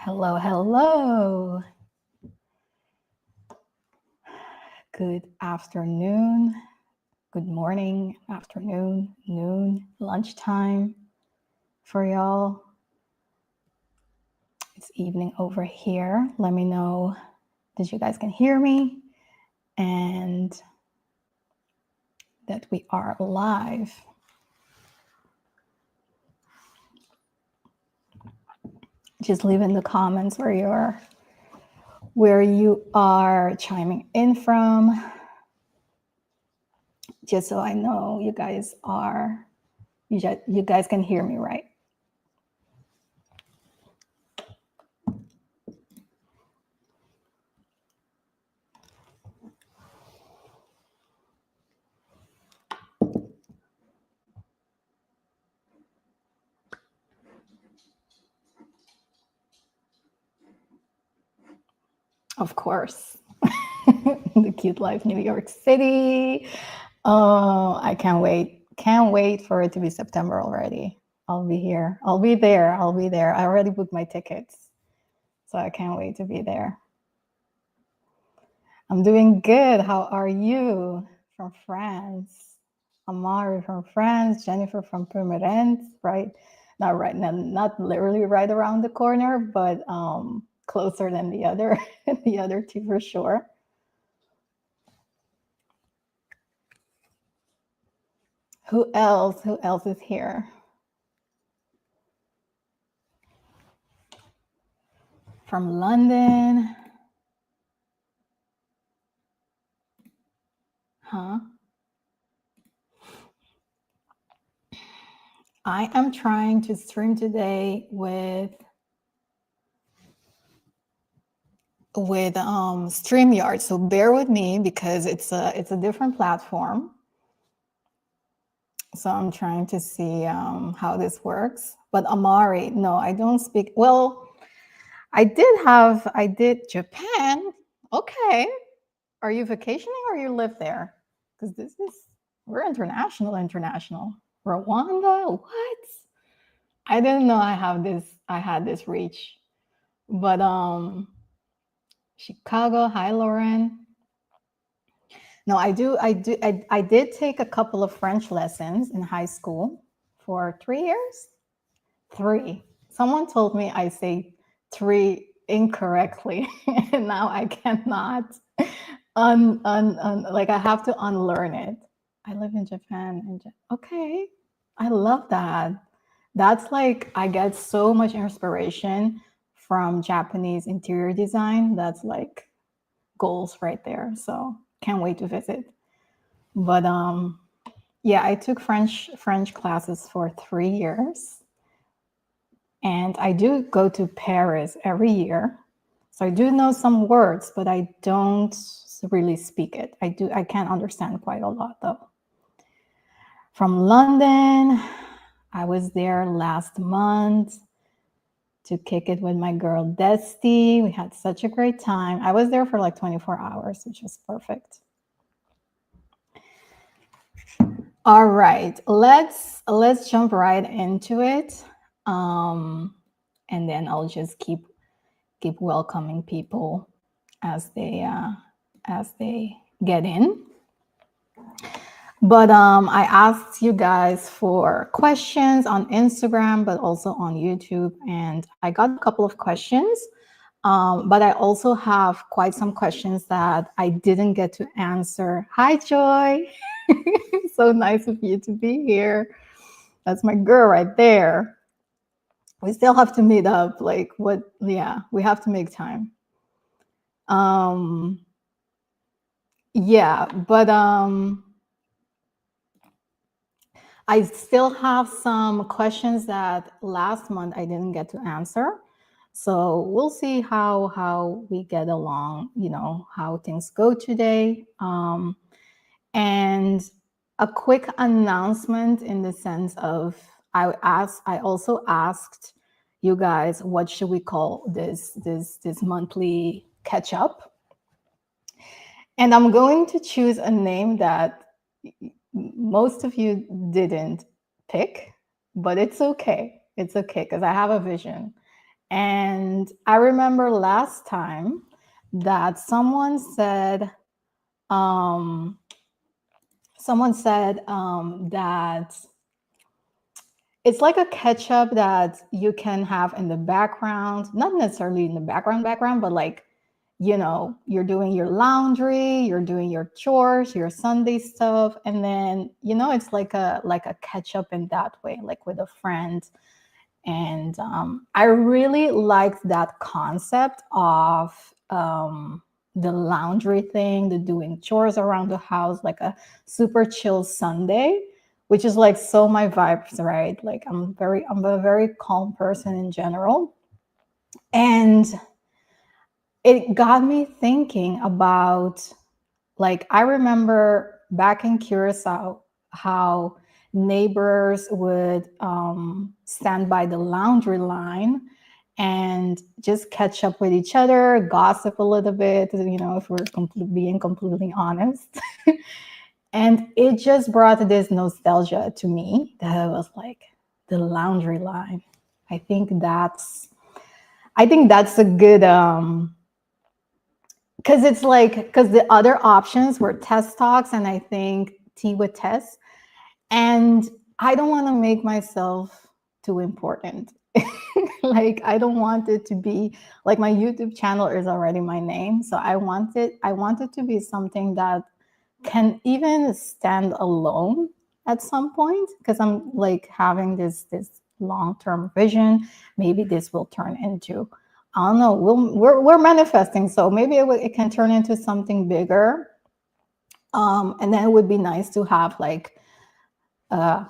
Hello, hello. Good afternoon, good morning, afternoon, noon, lunchtime for y'all. It's evening over here. Let me know that you guys can hear me and that we are live. Just leave in the comments where you are chiming in from, just so I know you guys can hear me right. Of course. The Cute Life New York City. Oh, I can't wait. Can't wait for it to be September already. I'll be here. I'll be there. I already booked my tickets. So I can't wait to be there. I'm doing good. How are you? From France. Amari from France. Jennifer from Purmerend, right? Not literally right around the corner, but closer than the other two for sure. Who else is here? From London. Huh? I am trying to stream today with StreamYard. So bear with me because it's a different platform. So I'm trying to see how this works. But Amari, no, I don't speak. Well, I did Japan. Okay. Are you vacationing or you live there? Because we're international. Rwanda? What? I didn't know I had this reach. But Chicago, hi Lauren. No, I did take a couple of French lessons in high school for 3 years. 3. Someone told me I say 3 incorrectly, and now I cannot like I have to unlearn it. I live in Japan. Okay, I love that. That's like I get so much inspiration from Japanese interior design. That's like goals right there. So can't wait to visit. But yeah, I took French classes for 3 years. And I do go to Paris every year. So I do know some words, but I don't really speak it. I can understand quite a lot though. From London, I was there last month to kick it with my girl Desti. We had such a great time. I was there for like 24 hours, which was perfect. All right, let's jump right into it. And then I'll just keep welcoming people as they get in. But I asked you guys for questions on Instagram, but also on YouTube, and I got a couple of questions. But I also have quite some questions that I didn't get to answer. Hi, Joy. So nice of you to be here. That's my girl right there. We still have to meet up. Like what? Yeah, we have to make time. Yeah, but I still have some questions that last month I didn't get to answer. So we'll see how we get along, you know, how things go today. And a quick announcement in the sense of I also asked you guys, what should we call this monthly catch up? And I'm going to choose a name that most of you didn't pick, but it's okay. It's okay because I have a vision. And I remember last time that um, someone said that it's like a ketchup that you can have in the background, not necessarily in the background, but like, you're doing your laundry, you're doing your chores, your Sunday stuff, and then, it's like a ketchup in that way, like with a friend. And I really liked that concept of the laundry thing, the doing chores around the house, like a super chill Sunday, which is like so my vibes, right? Like I'm a very calm person in general. And it got me thinking about, like, I remember back in Curacao how neighbors would stand by the laundry line and just catch up with each other, gossip a little bit, if we're being completely honest. And it just brought this nostalgia to me that I was like, the laundry line. I think that's a good because it's like, because the other options were test talks and I think tea with Tess, and I don't want to make myself too important. Like, I don't want it to be like, my YouTube channel is already my name, so I want it to be something that can even stand alone at some point, because I'm like having this long-term vision. Maybe this will turn into, I don't know, we're manifesting, so maybe it can turn into something bigger. And then it would be nice to have like a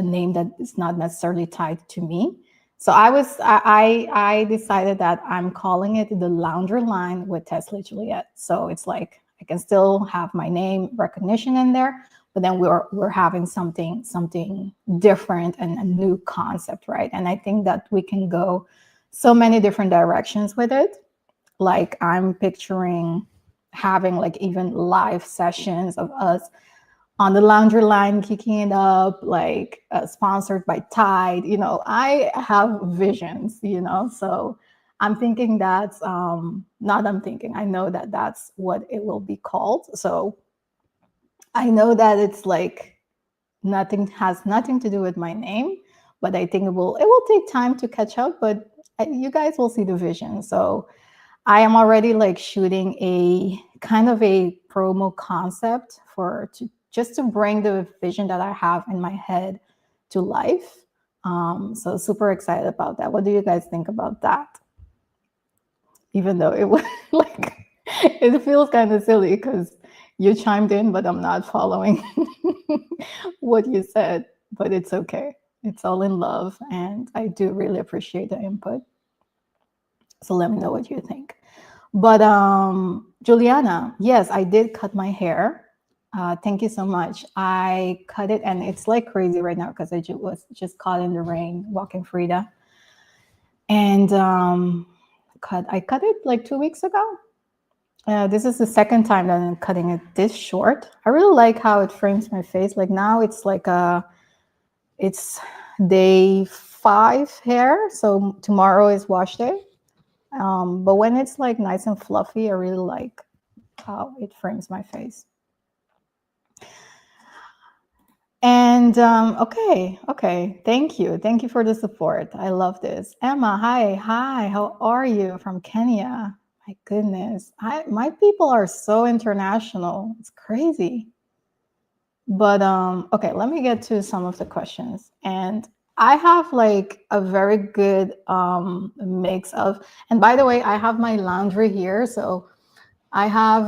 name that is not necessarily tied to me. So I decided that I'm calling it the Laundry Line with Tesla Juliet. So it's like I can still have my name recognition in there, but then we're having something different and a new concept, right? And I think that we can go so many different directions with it. Like, I'm picturing having like even live sessions of us on the laundry line, kicking it up, like sponsored by Tide. I have visions, so I'm thinking that's not I'm thinking, I know that that's what it will be called. So I know that it's like has nothing to do with my name, but I think it will take time to catch up, but you guys will see the vision. So I am already like shooting a kind of a promo concept just to bring the vision that I have in my head to life. So super excited about that. What do you guys think about that? Even though it was like, it feels kind of silly because you chimed in, but I'm not following what you said, but it's okay. It's all in love, and I do really appreciate the input. So let me know what you think. But Juliana, yes, I did cut my hair. Thank you so much. I cut it, and it's like crazy right now because was just caught in the rain walking Frida. And I cut it like 2 weeks ago. This is the second time that I'm cutting it this short. I really like how it frames my face. Like, now it's like it's day 5 hair. So tomorrow is wash day. But when it's like nice and fluffy, I really like how it frames my face. And okay, thank you for the support. I love this. Emma, hi, how are you? From Kenya. My goodness, my people are so international. It's crazy. But okay, let me get to some of the questions. And I have like a very good mix of, and by the way, I have my laundry here. So I have,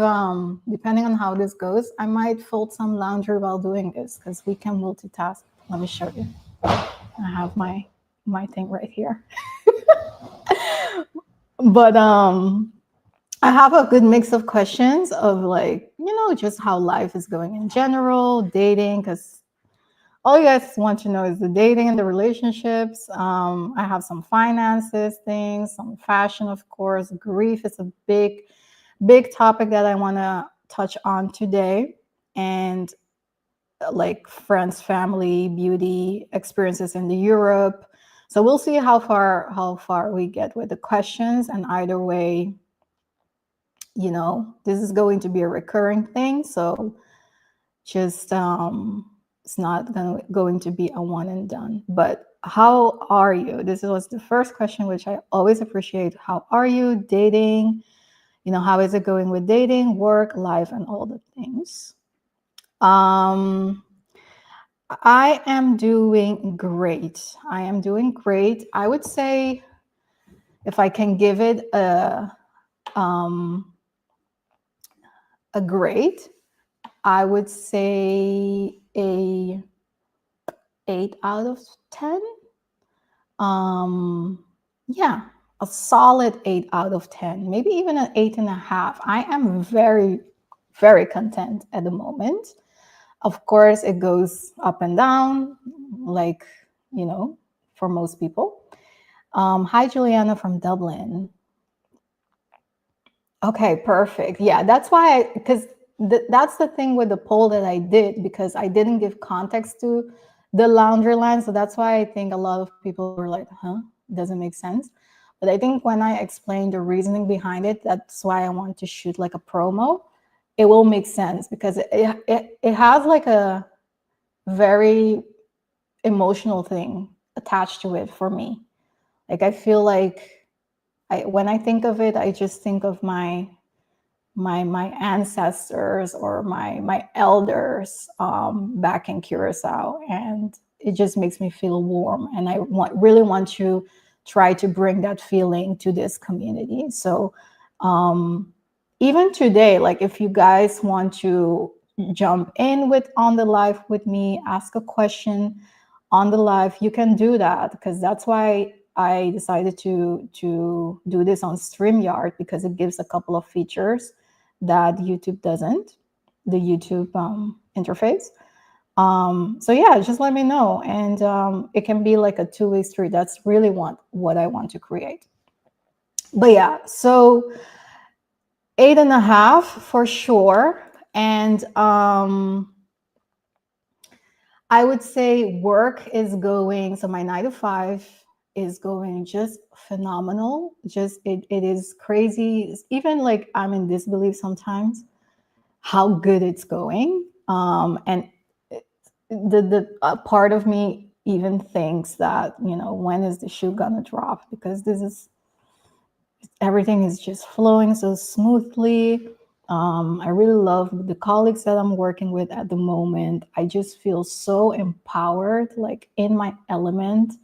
depending on how this goes, I might fold some laundry while doing this because we can multitask. Let me show you. I have my thing right here. But I have a good mix of questions of, like, just how life is going in general, dating, because all you guys want to know is the dating and the relationships. I have some finances things, some fashion, of course. Grief is a big topic that I want to touch on today, and like friends, family, beauty, experiences in the Europe, So we'll see how far we get with the questions. And either way, this is going to be a recurring thing. So just it's not going to be a one and done. But how are you? This was the first question, which I always appreciate. How are you dating? How is it going with dating, work, life, and all the things? I am doing great. I would say, if I can give it a grade, I would say a 8 out of 10. Yeah, a solid 8 out of 10, maybe even an 8.5. I am very, very content at the moment. Of course, it goes up and down, like, for most people. Hi, Juliana from Dublin. Okay, perfect. Yeah, that's why because that's the thing with the poll that I did, because I didn't give context to the laundry line. So that's why I think a lot of people were like, huh, doesn't make sense. But I think when I explain the reasoning behind it, that's why I want to shoot like a promo. It will make sense, because it has like a very emotional thing attached to it for me. Like, I feel like when I think of it, I just think of my ancestors, or my elders back in Curacao, and it just makes me feel warm. And I really want to try to bring that feeling to this community. So even today, like, if you guys want to jump in with on the live with me, ask a question on the live, you can do that, because that's why I decided to do this on StreamYard, because it gives a couple of features that YouTube doesn't, the YouTube interface. So yeah, just let me know. And it can be like a two-way street. That's really what I want to create. But yeah, so 8.5 for sure. And I would say work is going, so my 9 to 5 is going just phenomenal. Just it is crazy. Even like, I'm in disbelief sometimes how good it's going. And the part of me even thinks that, when is the shoe gonna drop? Because everything is just flowing so smoothly. I really love the colleagues that I'm working with at the moment. I just feel so empowered, like in my element,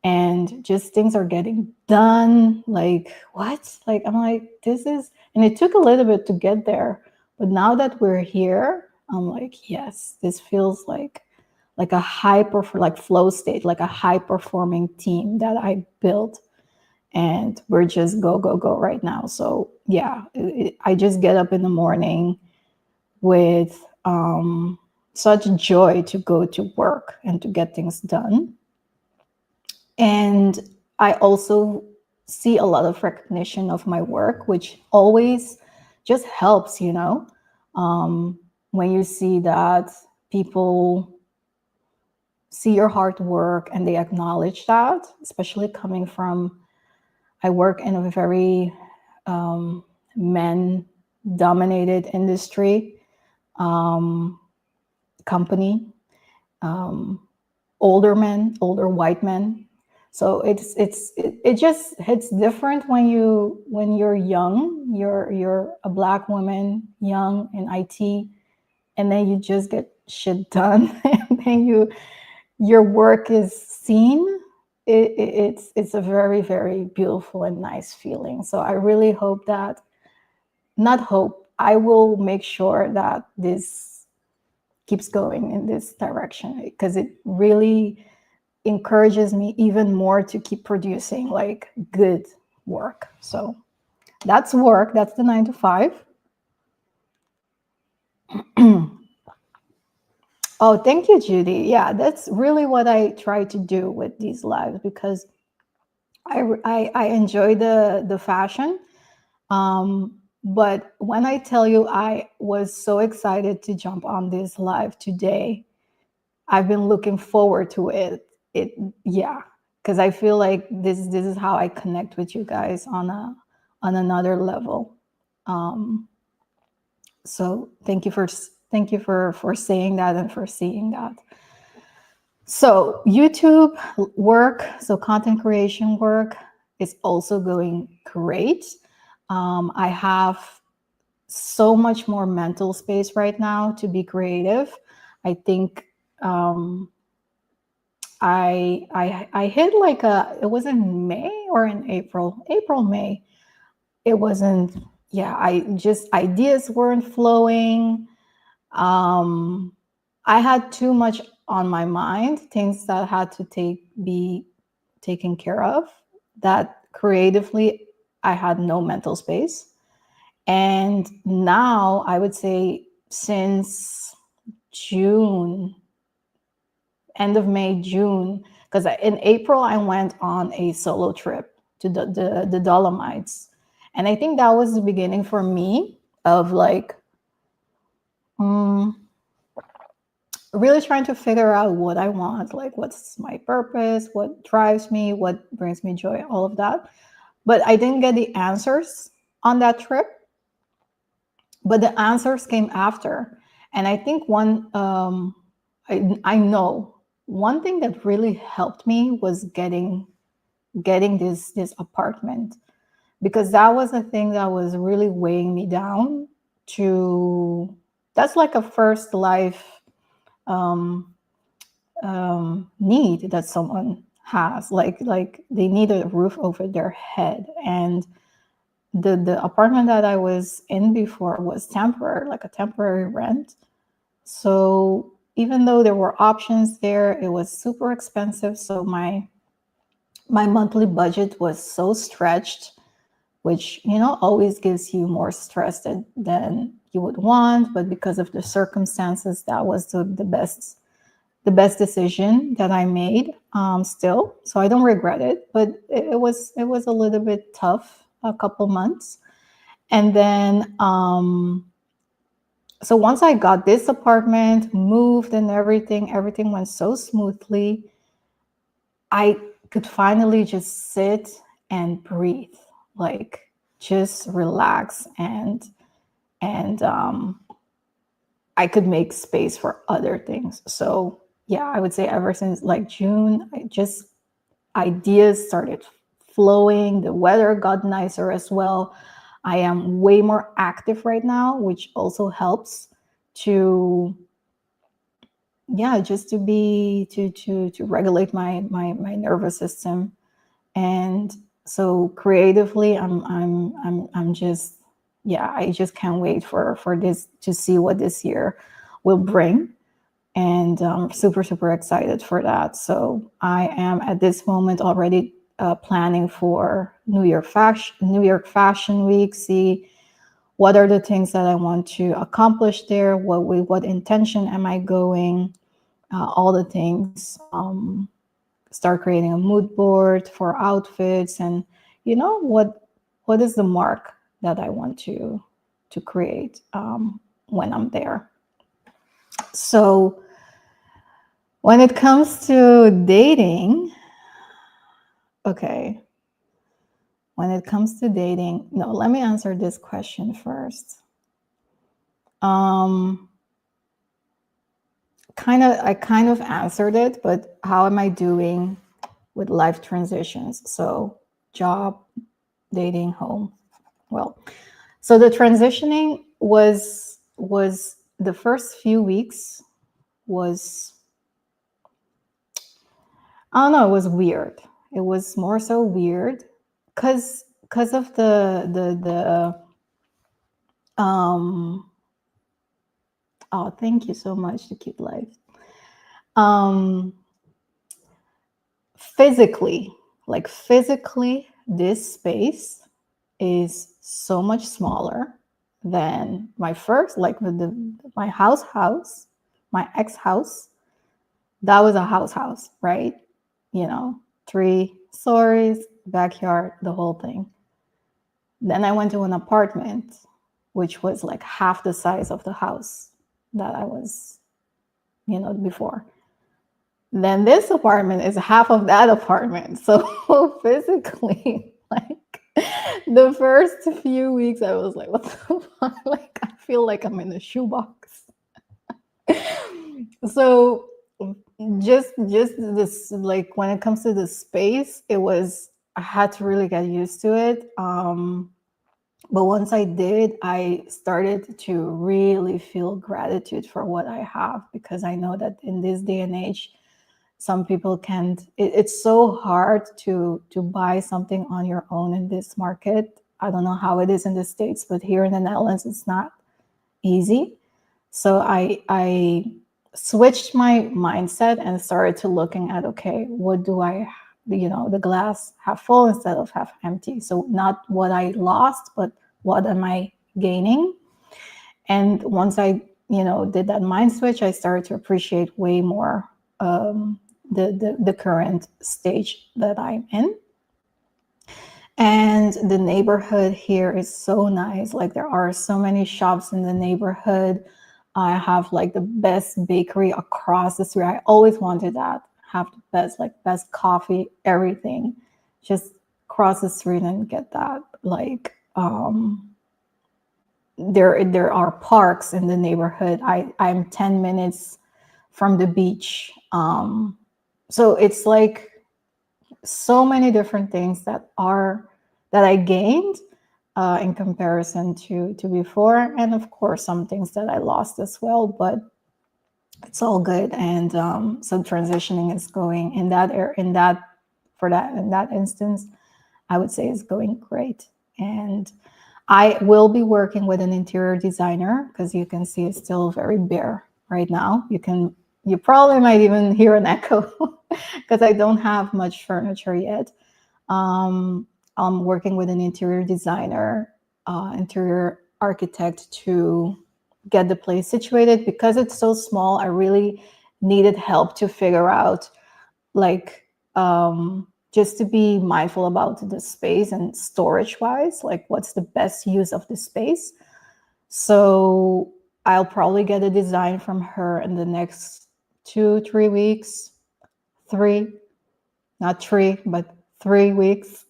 and just things are getting done. Like, what? Like, I'm like, and it took a little bit to get there, but now that we're here, I'm like, yes, this feels like like flow state, like a high performing team that I built, and we're just go right now. So yeah, I just get up in the morning with such joy to go to work and to get things done. And I also see a lot of recognition of my work, which always just helps, when you see that people see your hard work and they acknowledge that, especially coming from, I work in a very men-dominated industry, company, older white men. So it just hits different when you're young, you're a Black woman, young in IT, and then you just get shit done, and then your work is seen. It's a very, very beautiful and nice feeling. So I really hope that, not hope, I will make sure that this keeps going in this direction, because it really encourages me even more to keep producing like good work. So that's work. That's the 9 to 5. Oh, thank you, Judy. Yeah, that's really what I try to do with these lives, because I enjoy the fashion. But when I tell you I was so excited to jump on this live today, I've been looking forward to it. Yeah, because I feel like this is how I connect with you guys on another level. So thank you for saying that and for seeing that. So YouTube work, so content creation work is also going great. I have so much more mental space right now to be creative. I think I hit like it was in May or in April, May. It wasn't, yeah, I just, ideas weren't flowing. I had too much on my mind, things that had to be taken care of, that creatively I had no mental space. And now I would say since June, end of May, June, because in April I went on a solo trip to the Dolomites. And I think that was the beginning for me of like really trying to figure out what I want, like what's my purpose, what drives me, what brings me joy, all of that. But I didn't get the answers on that trip, but the answers came after. And I think I know one thing that really helped me was getting this apartment, because that was a thing that was really weighing me down. That's like a first life need that someone has, like they need a roof over their head. And the apartment that I was in before was temporary, like a temporary rent. So even though there were options there, it was super expensive. So my monthly budget was so stretched, which, always gives you more stress than you would want. But because of the circumstances, that was the best decision that I made, still. So I don't regret it, but it was a little bit tough, a couple months. And then, so once I got this apartment, moved and everything went so smoothly. I could finally just sit and breathe, like just relax, and I could make space for other things. So yeah, I would say ever since like June, ideas started flowing. The weather got nicer as well. I am way more active right now, which also helps to, yeah, just to be to regulate my nervous system. And so creatively, I'm just, yeah, I just can't wait for this, to see what this year will bring. And I'm super excited for that. So I am at this moment already planning for New York Fashion Week. See what are the things that I want to accomplish there. What intention am I going? All the things. Start creating a mood board for outfits, and what is the mark that I want to create when I'm there. So when it comes to dating, okay. When it comes to dating, no, let me answer this question first. I kind of answered it, but how am I doing with life transitions? So job, dating, home. Well, so the transitioning was the first few weeks was, I don't know, it was weird. It was more so weird because of the oh, thank you so much, The Cute Life. Physically, this space is so much smaller than my first, like my house, my ex house. That was a house, right? 3 stories, backyard, the whole thing. Then I went to an apartment, which was like half the size of the house that I was, before. Then this apartment is half of that apartment. So physically, like the first few weeks, I was like, what the fuck? Like, I feel like I'm in a shoebox. So just this, like when it comes to the space, it was, I had to really get used to it. But once I did, I started to really feel gratitude for what I have, because I know that in this day and age, some people can't, it's so hard to buy something on your own in this market. I don't know how it is in the States, but here in the Netherlands, it's not easy. So I switched my mindset and started to looking at, okay, what do I, the glass half full instead of half empty. So not what I lost, but what am I gaining? And once I, did that mind switch, I started to appreciate way more the current stage that I'm in. And the neighborhood here is so nice. Like there are so many shops in the neighborhood. I have like the best bakery across the street. I always wanted that. Have the best coffee, everything. Just cross the street and get that. Like there are parks in the neighborhood. I'm 10 minutes from the beach. So it's like so many different things that I gained in comparison to before, and of course some things that I lost as well. But it's all good, and so transitioning is going in that instance, I would say is going great. And I will be working with an interior designer, because you can see it's still very bare right now. You probably might even hear an echo because I don't have much furniture yet. I'm working with an interior designer, interior architect to get the place situated. Because it's so small, I really needed help to figure out, like, just to be mindful about the space and storage wise, like what's the best use of the space. So I'll probably get a design from her in the next 2-3 weeks. Not 3, but 3 weeks.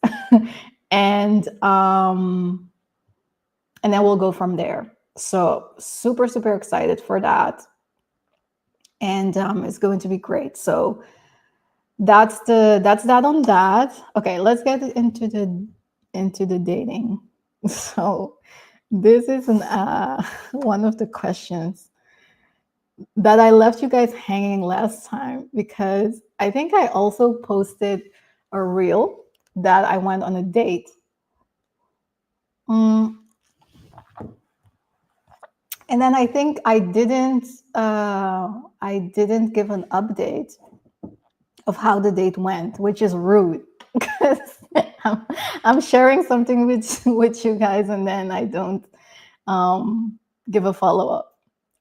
and then we'll go from there. So super, super excited for that. And it's going to be great. So that's that on that. Okay, let's get into the dating. So this is one of the questions that I left you guys hanging last time, because I think I also posted a reel that I went on a date. And then I think I didn't give an update of how the date went, which is rude, because I'm sharing something with you guys, and then I don't give a follow-up.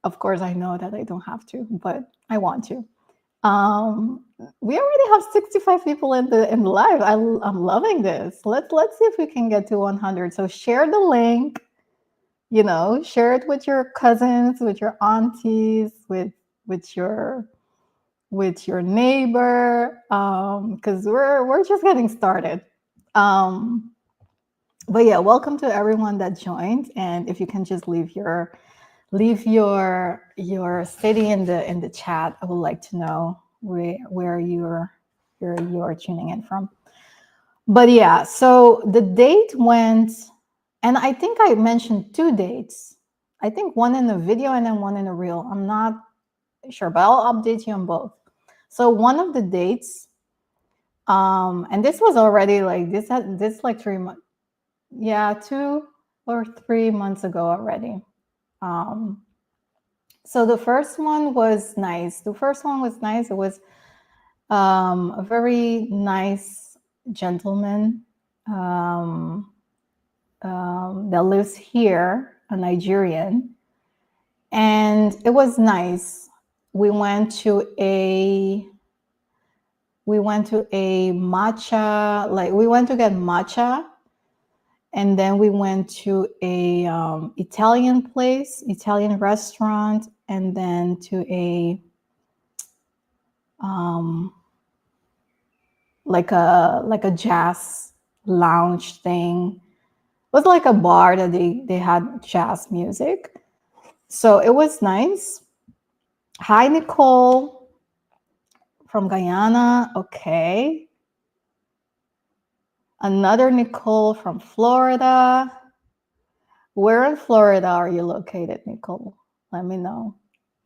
Of course, I know that I don't have to, but I want to. We already have 65 people in the live. I'm loving this. Let's see if we can get to 100. So share the link. Share it with your cousins, with your aunties, with your neighbor, because we're just getting started. But yeah, welcome to everyone that joined. And if you can just leave your city in the chat, I would like to know where you're tuning in from. But yeah, so the date went, and I think I mentioned 2 dates. I think one in the video and then one in the reel. I'm not sure, but I'll update you on both. So one of the dates, and this was already like this like 3 months, 2 or 3 months ago already. So the first one was nice. It was a very nice gentleman that lives here, a Nigerian, and it was nice. We went to a matcha, like we went to get matcha, and then we went to a Italian restaurant, and then to um, like a jazz lounge thing. It was like a bar that they had jazz music. So it was nice. Hi, Nicole from Guyana. Okay. Another Nicole from Florida. Where in Florida are you located, Nicole? Let me know.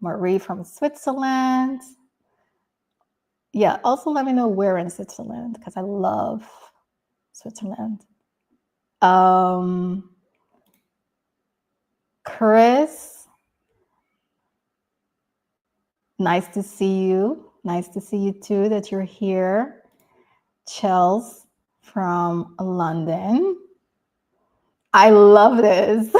Marie from Switzerland. Yeah, also let me know where in Switzerland because I love Switzerland. Chris, nice to see you. Nice to see you too, that you're here. Chels from London. I love this.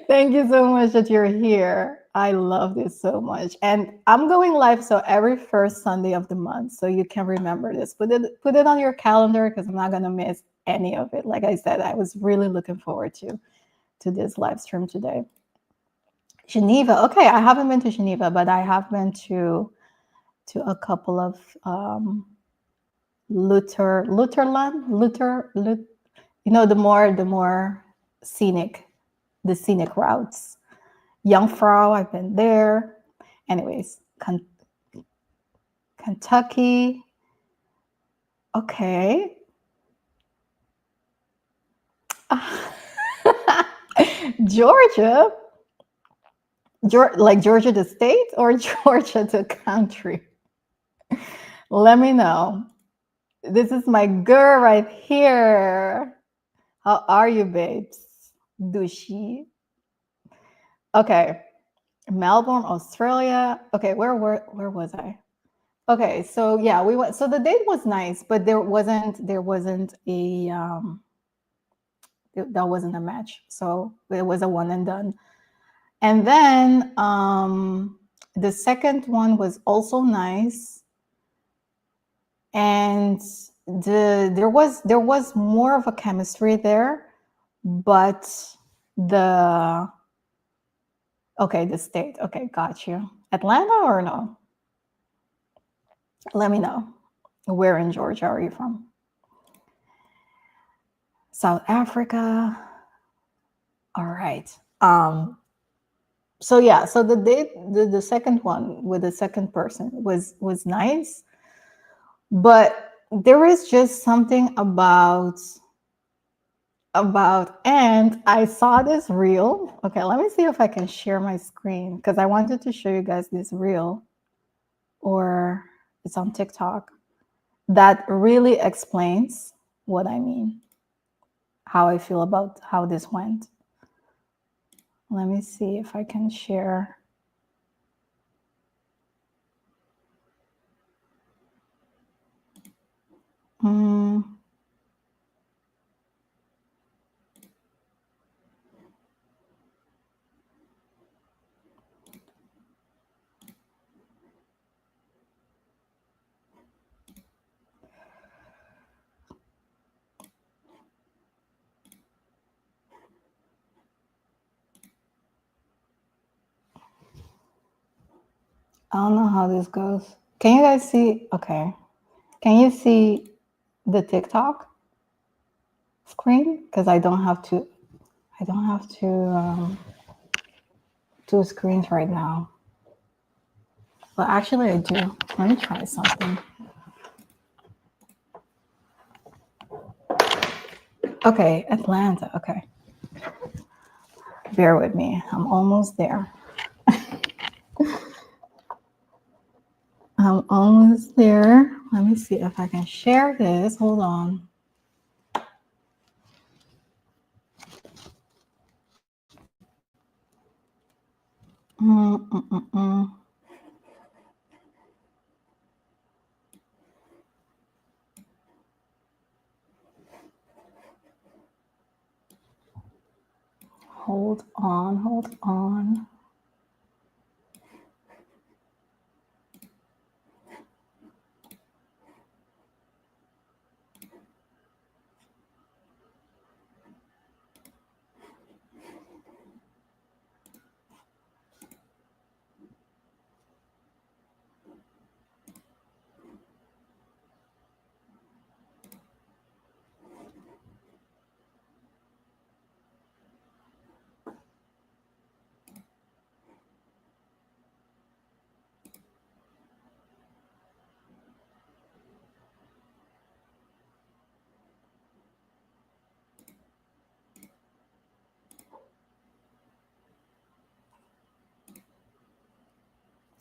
Thank you so much that you're here. I love this so much. And I'm going live so every first Sunday of the month, so you can remember this. Put it on your calendar because I'm not gonna miss any of it. Like I said, I was really looking forward to this live stream today. Geneva. Okay, I haven't been to Geneva, but I have been to a couple of Lutherland, you know, the more scenic routes. Jungfrau, I've been there. Anyways, Kentucky. Okay. Georgia. Like Georgia the state or Georgia the country? Let me know. This is my girl right here. How are you, babes? Douchey. Okay. Melbourne, Australia. Okay, where was I? Okay, so yeah, we went. So the date was nice, but there wasn't a that wasn't a match. So it was a one and done. And then the second one was also nice, and there was more of a chemistry there, but the state. Okay, got you. Atlanta or no? Let me know. Where in Georgia are you from? South Africa. All right. So yeah, so the date, the second one with the second person was nice, but there is just something about and I saw this reel. Okay, let me see if I can share my screen because I wanted to show you guys this reel, or it's on TikTok, that really explains what I mean, how I feel about how this went. Let me see if I can share. I don't know how this goes. Can you guys see? Okay. Can you see the TikTok screen? Because I don't have two screens right now. Well, actually I do. Let me try something. Okay, Atlanta. Okay. Bear with me. I'm almost there. I'm almost there. Let me see if I can share this. Hold on. Hold on.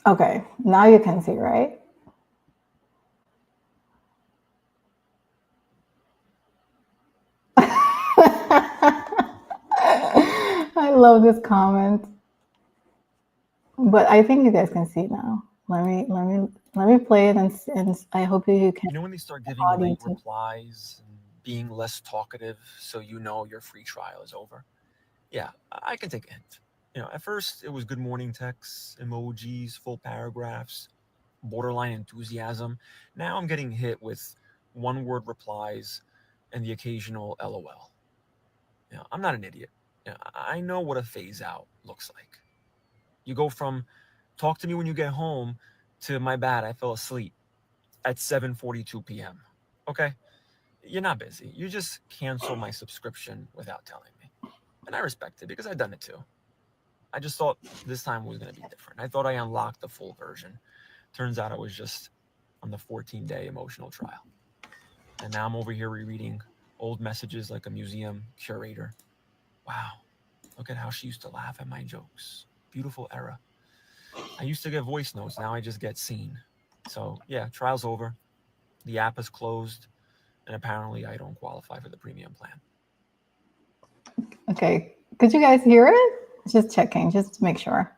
Okay, now you can see, right? I love this comment, but I think you guys can see now. Let me play it, and I hope you can. You know when they start giving you late Audience. replies and being less talkative so you know your free trial is over? Yeah, I can take a hint. At first it was good morning texts, emojis, full paragraphs, borderline enthusiasm. Now I'm getting hit with one word replies and the occasional LOL. I'm not an idiot. I know what a phase out looks like. You go from talk to me when you get home to my bad, I fell asleep at 7:42 p.m. Okay? You're not busy. You just cancel my subscription without telling me. And I respect it because I've done it too. I just thought this time was going to be different. I thought I unlocked the full version. Turns out I was just on the 14-day emotional trial. And now I'm over here rereading old messages like a museum curator. Wow, look at how she used to laugh at my jokes. Beautiful era. I used to get voice notes, now I just get seen. So, yeah, trial's over. The app is closed, and apparently I don't qualify for the premium plan. Okay, could you guys hear it? Just checking, just to make sure.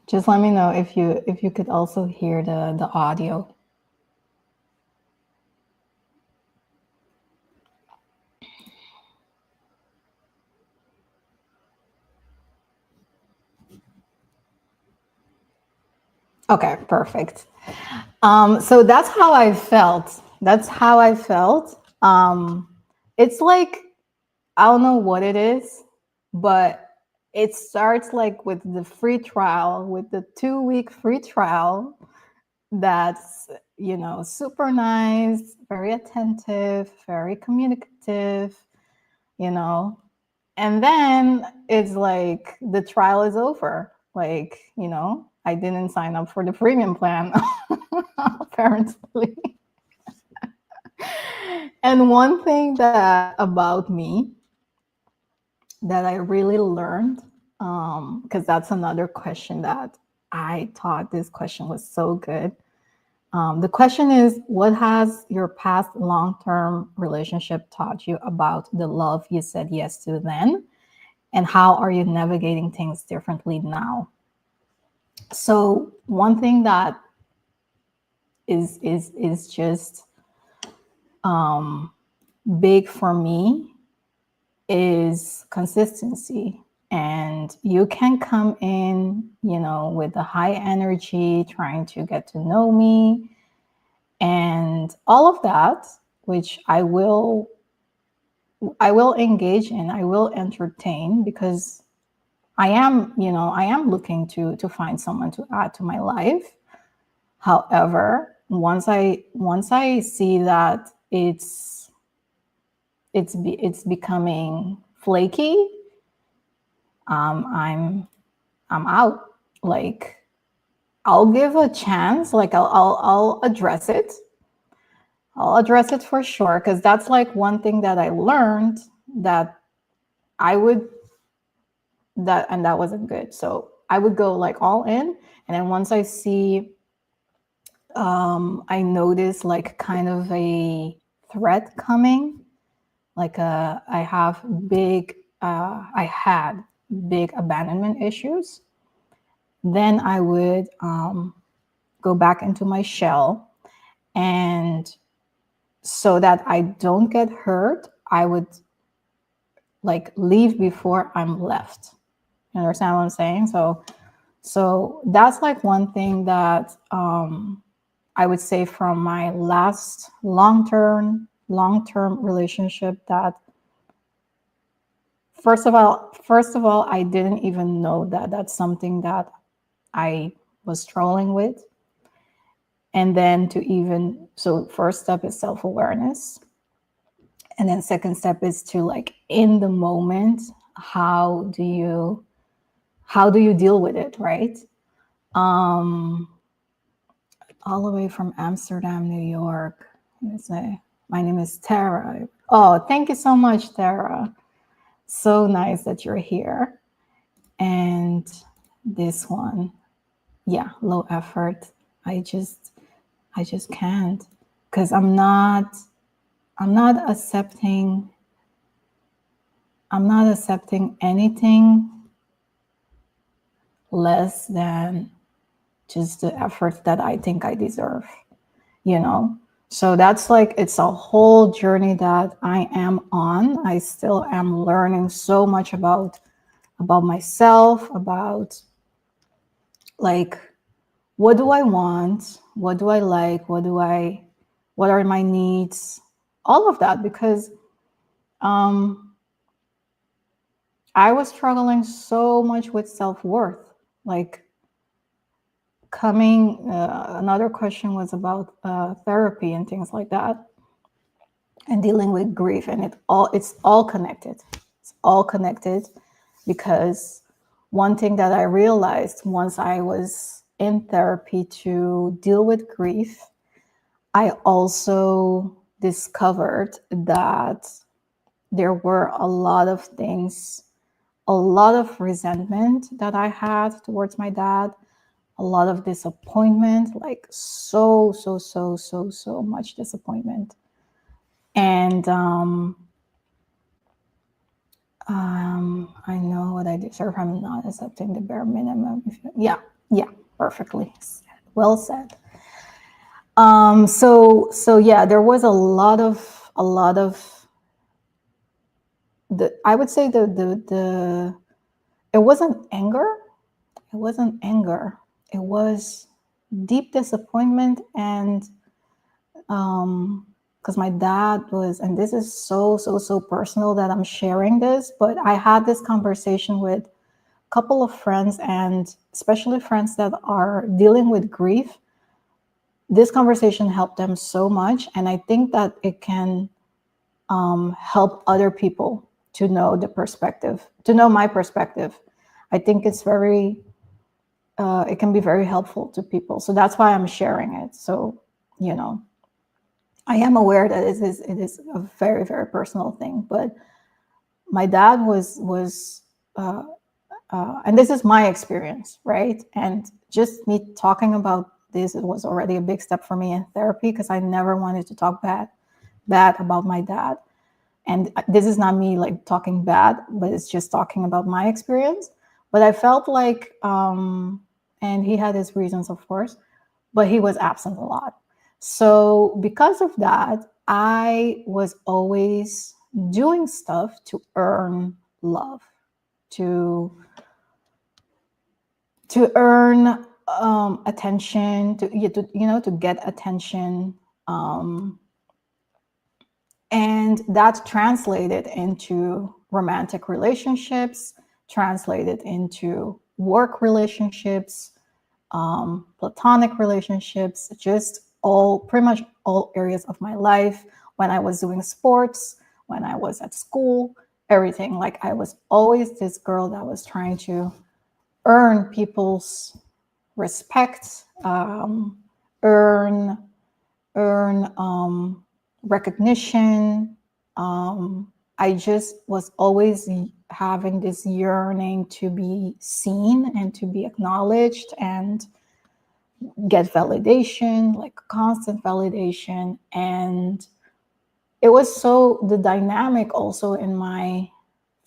Just let me know if you could also hear the audio. Okay, perfect. So that's how I felt. That's how I felt. It's like, I don't know what it is, but it starts like with the free trial, with the 2 week free trial. That's, super nice, very attentive, very communicative, you know. And then it's like the trial is over. Like, I didn't sign up for the premium plan, apparently. And one thing that about me that I really learned, because that's another question that I thought this question was so good. The question is, what has your past long-term relationship taught you about the love you said yes to then? And how are you navigating things differently now? So one thing that is just big for me is consistency. And you can come in, with a high energy, trying to get to know me and all of that, which I will engage in, I will entertain, because I am looking to find someone to add to my life. However, once I see that it's becoming flaky, I'm out. Like, I'll give a chance. Like, I'll address it. I'll address it for sure, because that's like one thing that I learned, that I would that wasn't good. So I would go like all in, and then once I see, I notice like kind of a threat coming, like I had big abandonment issues, then I would go back into my shell, and so that I don't get hurt, I would like leave before I'm left. You understand what I'm saying? So that's like one thing that I would say from my last long-term relationship, that first of all, I didn't even know that that's something that I was struggling with. And then so first step is self-awareness. And then second step is to, like, in the moment, how do you deal with it, right? All the way from Amsterdam, New York. Let me say, My name is Tara. Oh, thank you so much, Tara. So nice that you're here. And this one, yeah, low effort. I just can't, because I'm not accepting anything less than just the effort that I think I deserve, you know? So that's like, it's a whole journey that I am on. I still am learning so much about myself, about like, what do I want? What do I like? What are my needs? All of that, because I was struggling so much with self-worth. Like, another question was about therapy and things like that, and dealing with grief, and it's all connected. It's all connected, because one thing that I realized once I was in therapy to deal with grief, I also discovered that there were a lot of things, a lot of resentment that I had towards my dad, a lot of disappointment, like so much disappointment. And I know what I deserve. I'm not accepting the bare minimum. Yeah, perfectly well said. So yeah, there was a lot of I would say the it wasn't anger. It wasn't anger. It was deep disappointment, and because my dad was, and this is so personal that I'm sharing this, but I had this conversation with a couple of friends, and especially friends that are dealing with grief. This conversation helped them so much, and I think that it can help other people to know the perspective, to know my perspective. I think it's it can be very helpful to people. So that's why I'm sharing it. So, I am aware that it is a very, very personal thing, but my dad was and this is my experience, right? And just me talking about this, it was already a big step for me in therapy, because I never wanted to talk bad about my dad. And this is not me like talking bad, but it's just talking about my experience. But I felt like, and he had his reasons, of course, but he was absent a lot. So because of that, I was always doing stuff to earn love, to earn attention, to get attention, and that translated into romantic relationships, translated into work relationships, platonic relationships, just pretty much all areas of my life. When I was doing sports, when I was at school, everything. Like, I was always this girl that was trying to earn people's respect, earn recognition. I just was always having this yearning to be seen and to be acknowledged and get validation, like constant validation. And it was the dynamic also in my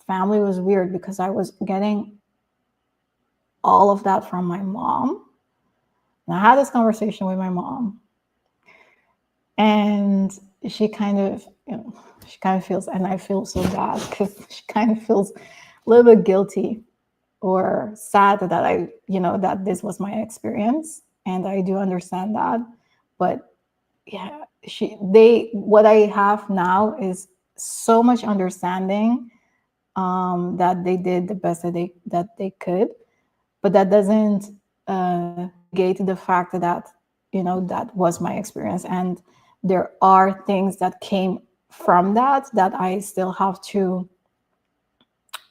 family was weird, because I was getting all of that from my mom. And I had this conversation with my mom, and she kind of feels, and I feel so bad, because she kind of feels a little bit guilty or sad that that this was my experience. And I do understand that. But yeah, what I have now is so much understanding, that they did the best that they could, but that doesn't negate the fact that that was my experience, and there are things that came from that I still have to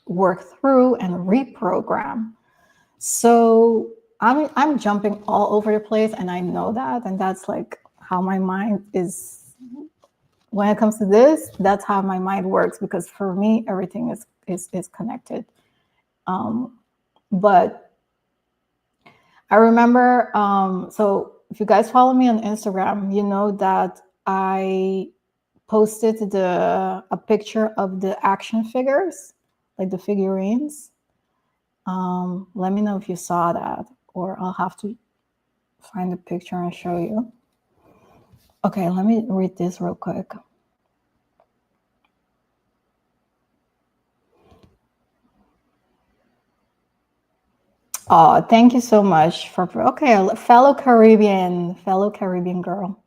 work through and reprogram. So I'm jumping all over the place, and I know that, and that's like how my mind is when it comes to this, that's how my mind works, because for me, everything is connected. But I remember, so if you guys follow me on Instagram, you know that I posted a picture of the action figures, like the figurines. Let me know if you saw that, or I'll have to find the picture and show you. Okay, let me read this real quick. Oh, thank you so much for, okay, fellow Caribbean girl.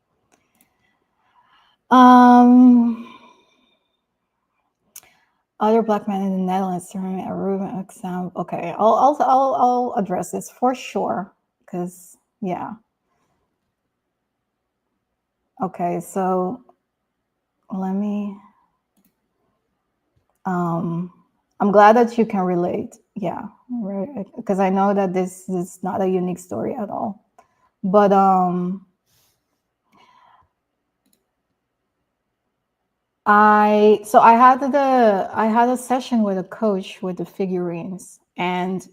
Other Black men in the Netherlands during a Reuben exam. Okay, I'll address this for sure, because yeah. Okay, so let me. I'm glad that you can relate. Yeah, right. Because I know that this is not a unique story at all. But I had a session with a coach with the figurines, and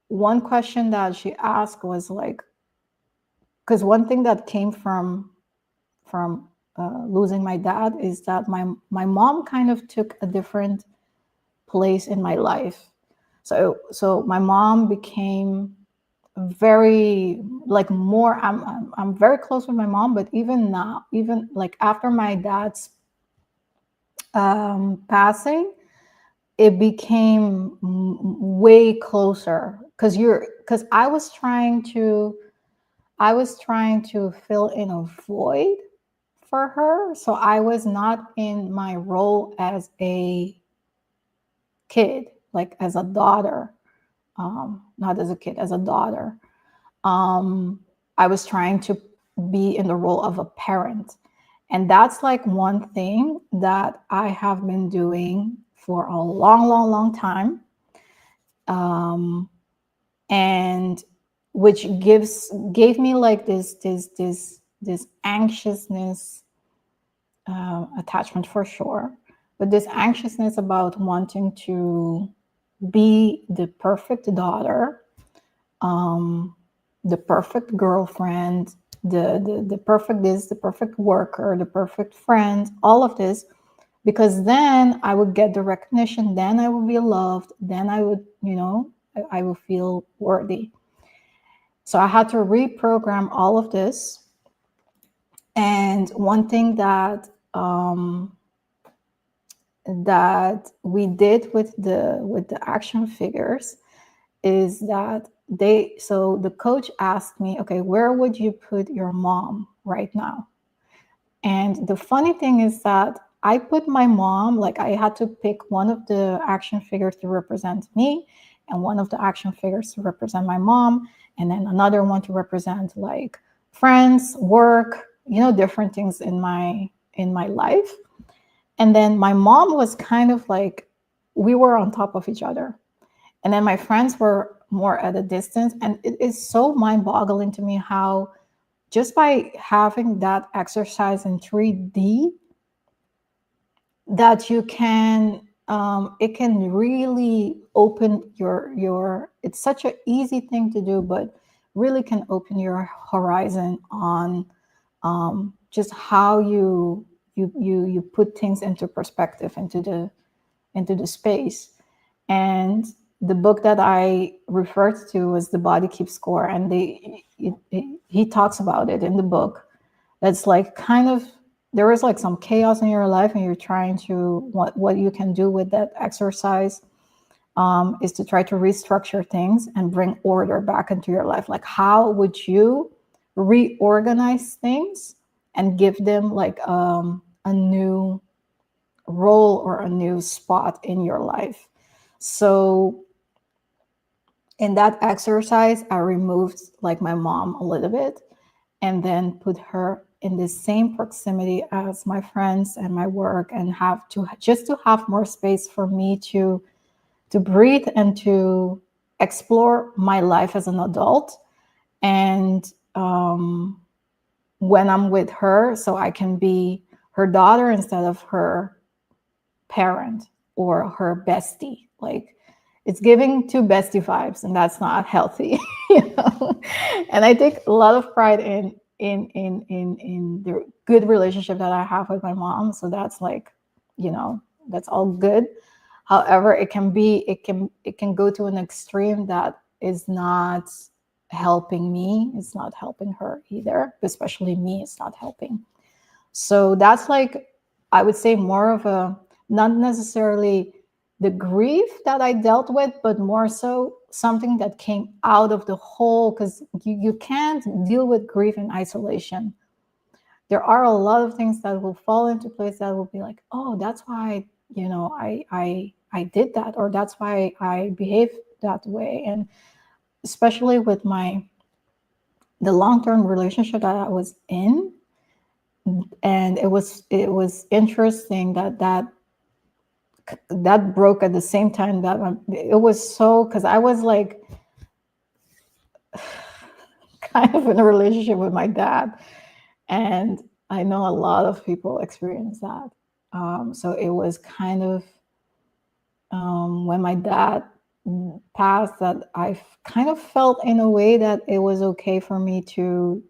one question that she asked was like, because one thing that came from losing my dad is that my mom kind of took a different place in my life. So my mom became very like more. I'm very close with my mom, but even now, even like after my dad's passing, it became way closer, because I was trying to fill in a void for her. So I was not in my role as a kid, like as a daughter, not as a kid, as a daughter. I was trying to be in the role of a parent. And that's like one thing that I have been doing for a long, long, long time. And which gave me like this anxiousness, attachment for sure, but this anxiousness about wanting to be the perfect daughter, the perfect girlfriend, the perfect this, the perfect worker, the perfect friend, all of this, because then I would get the recognition, then I would be loved, then I would, I would feel worthy. So I had to reprogram all of this. And one thing that that we did with the action figures is that the coach asked me, okay, where would you put your mom right now? And the funny thing is that I put my mom, like I had to pick one of the action figures to represent me, and one of the action figures to represent my mom, and then another one to represent like friends, work, different things in my life. And then my mom was kind of like, we were on top of each other. And then my friends were more at a distance. And it is so mind-boggling to me how just by having that exercise in 3D, that you can, it can really open your, it's such an easy thing to do, but really can open your horizon on just how you put things into perspective, into the space. And the book that I referred to was The Body Keeps Score, and he talks about it in the book. That's like kind of, there is like some chaos in your life, and you're trying to, what you can do with that exercise is to try to restructure things and bring order back into your life. Like, how would you reorganize things and give them like a new role or a new spot in your life? So in that exercise, I removed like my mom a little bit, and then put her in the same proximity as my friends and my work, and have to have more space for me to breathe and to explore my life as an adult. And when I'm with her, so I can be her daughter instead of her parent or her bestie. Like, it's giving two bestie vibes, and that's not healthy. And I take a lot of pride in the good relationship that I have with my mom. So that's like, that's all good. However, it can go to an extreme that is not helping me. It's not helping her either, especially me. It's not helping. So that's like, I would say, more of a, not necessarily the grief that I dealt with, but more so something that came out of the whole, because you can't deal with grief in isolation. There are a lot of things that will fall into place that will be like, oh, that's why, I did that, or that's why I behaved that way. And especially with the long-term relationship that I was in, and it was interesting that broke at the same time that it was, so because I was like kind of in a relationship with my dad, and I know a lot of people experience that. So it was kind of, when my dad passed, that I kind of felt in a way that it was okay for me to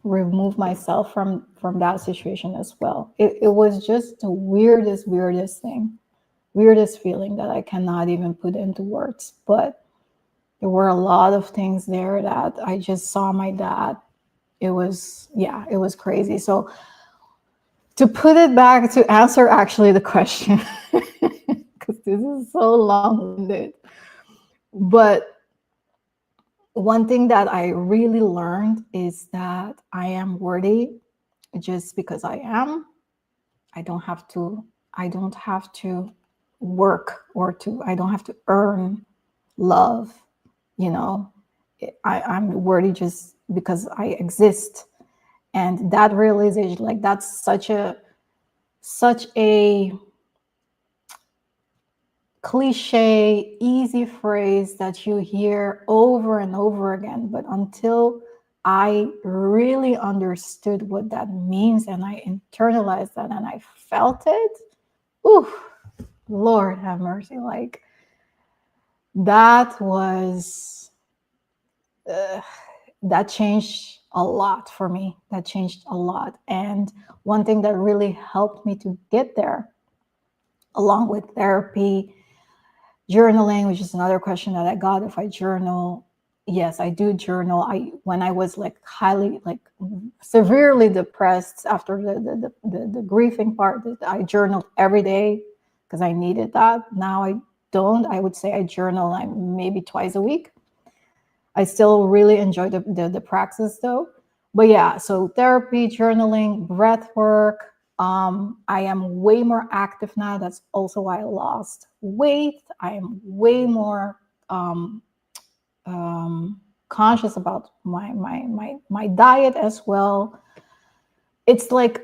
remove myself from that situation as well. It was just the weirdest thing, weirdest feeling that I cannot even put into words. But there were a lot of things there that I just saw my dad. It was crazy. So to put it back, to answer actually the question, because this is so long-winded, but one thing that I really learned is that I am worthy just because I am. I don't have to work, I don't have to earn love. I'm worthy just because I exist. And that realization, like, that's such a cliche, easy phrase that you hear over and over again. But until I really understood what that means, and I internalized that, and I felt it, ooh, Lord have mercy. Like, that was, that changed a lot for me. That changed a lot. And one thing that really helped me to get there, along with therapy, journaling, which is another question that I got, if I journal. Yes, I do journal. When I was like highly, like severely depressed after the grieving part, I journaled every day because I needed that. Now I don't. I would say I journal like maybe twice a week. I still really enjoy the practice though. But yeah, so therapy, journaling, breath work. I am way more active now. That's also why I lost weight. I am way more conscious about my diet as well. It's like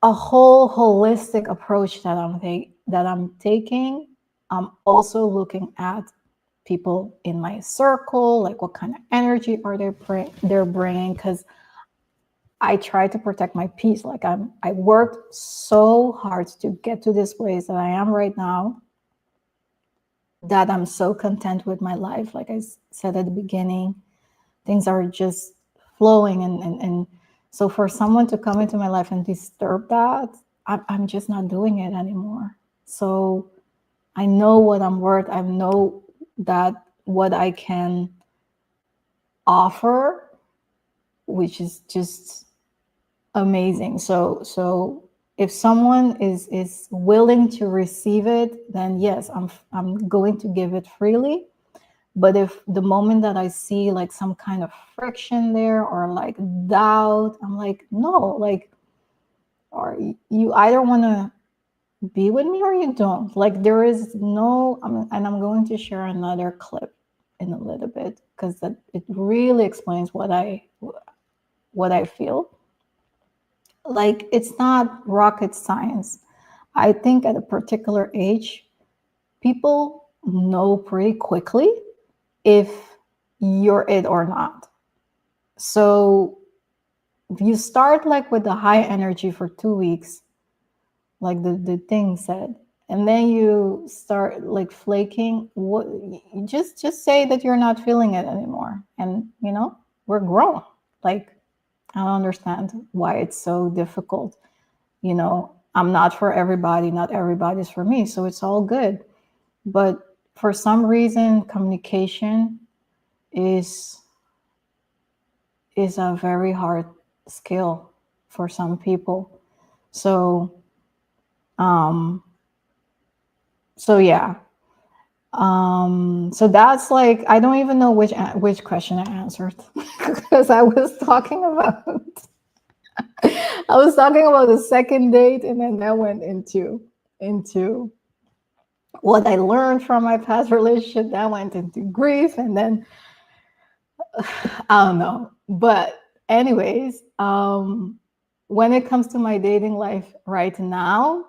a whole holistic approach that I'm taking. I'm also looking at people in my circle, like what kind of energy are they're bringing, because I try to protect my peace. Like, I worked so hard to get to this place that I am right now, that I'm so content with my life. Like I said at the beginning, things are just flowing, and so for someone to come into my life and disturb that, I'm just not doing it anymore. So I know what I'm worth. I know that what I can offer, which is just amazing. So if someone is willing to receive it, then yes, I'm going to give it freely. But if the moment that I see like some kind of friction there, or like doubt, I'm like, no, like, or you either want to be with me or you don't. Like, there is no, and I'm going to share another clip in a little bit, because that it really explains what I feel. Like, it's not rocket science. I think at a particular age, people know pretty quickly if you're it or not. So you start like with the high energy for 2 weeks, like the thing said, and then you start like flaking. What, just say that you're not feeling it anymore, and we're grown. Like, I don't understand why it's so difficult. I'm not for everybody, not everybody's for me, so it's all good. But for some reason, communication is a very hard skill for some people. So yeah. So that's like, I don't even know which question I answered because I was talking about the second date, and then that went into what I learned from my past relationship. That went into grief, and then I don't know. But anyways, when it comes to my dating life right now,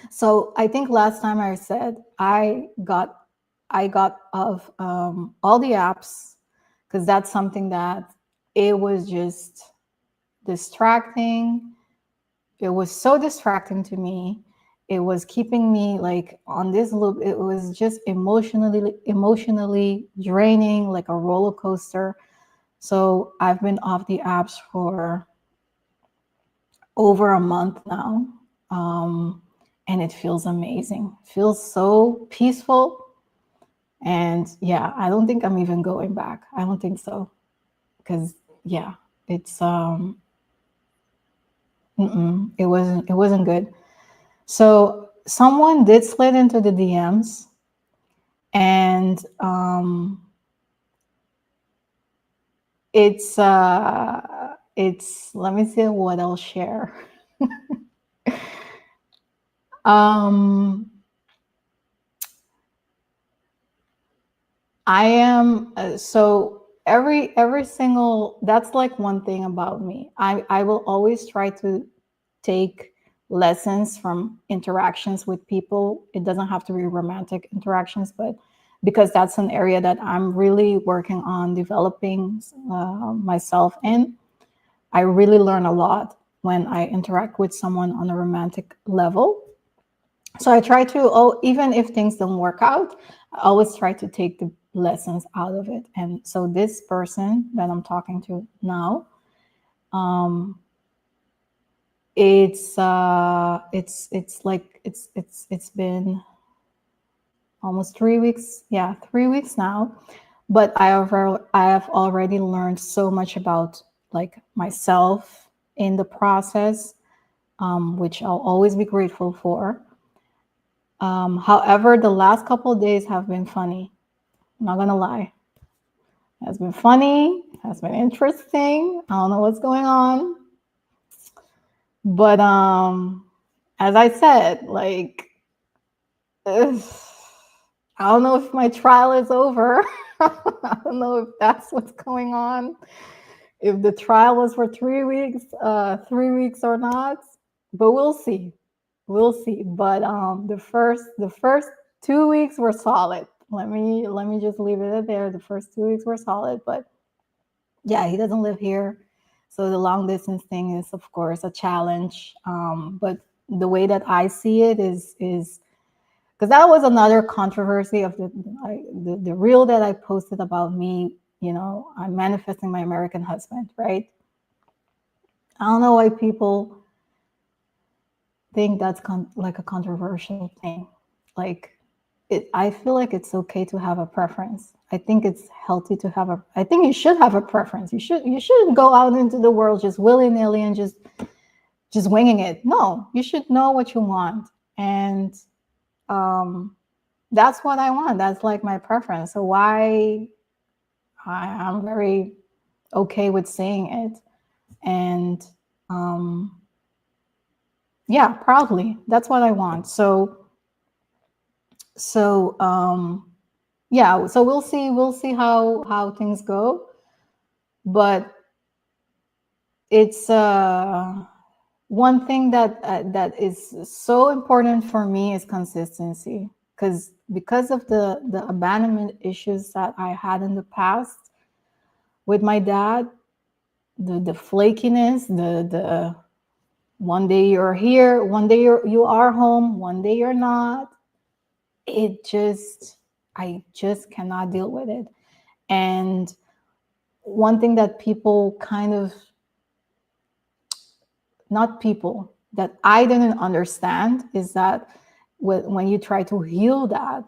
so I think last time I said I got off all the apps, because that's something that it was just distracting. It was so distracting to me. It was keeping me like on this loop. It was just emotionally draining, like a roller coaster. So I've been off the apps for over a month now. And it feels amazing. It feels so peaceful. And yeah, I don't think I'm even going back. I don't think so. Because yeah, it's it wasn't good. So someone did slid into the DMs, and it's let me see what I'll share. I am so every single, that's like one thing about me. I will always try to take lessons from interactions with people. It doesn't have to be romantic interactions, but because that's an area that I'm really working on developing myself in. I really learn a lot when I interact with someone on a romantic level. So I try to, even if things don't work out, I always try to take the lessons out of it. And so this person that I'm talking to now, it's been almost 3 weeks. Yeah, 3 weeks now. But I have already learned so much about like myself in the process, which I'll always be grateful for. However, the last couple of days have been funny. I'm not gonna lie. It has been funny, has been interesting. I don't know what's going on. But as I said, like, I don't know if my trial is over. I don't know if that's what's going on. If the trial was for 3 weeks, 3 weeks or not. But we'll see. We'll see. But the first 2 weeks were solid. Let me just leave it there. The first 2 weeks were solid. But yeah, he doesn't live here. So the long distance thing is, of course, a challenge. But the way that I see it is because that was another controversy of the reel that I posted about me. I'm manifesting my American husband, right? I don't know why people think that's like a controversial thing. Like, I feel like it's okay to have a preference. I think it's healthy to have I think you should have a preference. You shouldn't go out into the world just willy-nilly and just winging it. No, you should know what you want. And that's what I want. That's like my preference. So I'm very okay with saying it. And yeah, proudly. That's what I want. So yeah, so we'll see how things go. But it's one thing that is so important for me is consistency, because of the abandonment issues that I had in the past with my dad. the flakiness, the one day you're here, one day you are home, one day you're not. I just cannot deal with it. And one thing that people kind of, not people, that I didn't understand is that when you try to heal that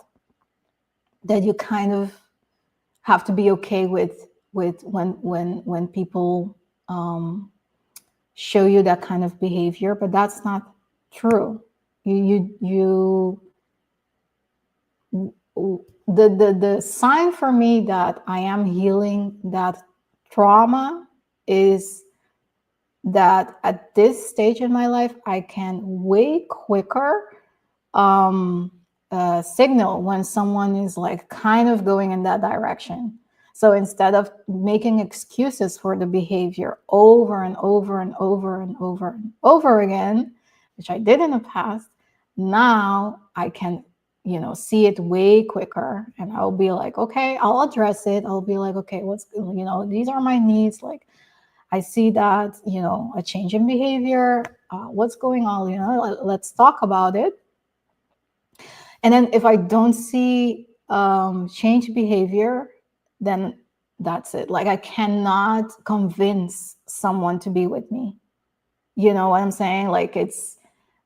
you kind of have to be okay with when people show you that kind of behavior, but that's not true. The sign for me that I am healing that trauma is that at this stage in my life, I can way quicker signal when someone is like kind of going in that direction. So instead of making excuses for the behavior over and over and over and over and over again, which I did in the past, now I can, see it way quicker. And I'll be like, okay, I'll address it. I'll be like, okay, these are my needs. Like, I see that, a change in behavior. What's going on? Let's talk about it. And then if I don't see change behavior, then that's it. Like, I cannot convince someone to be with me. You know what I'm saying? Like,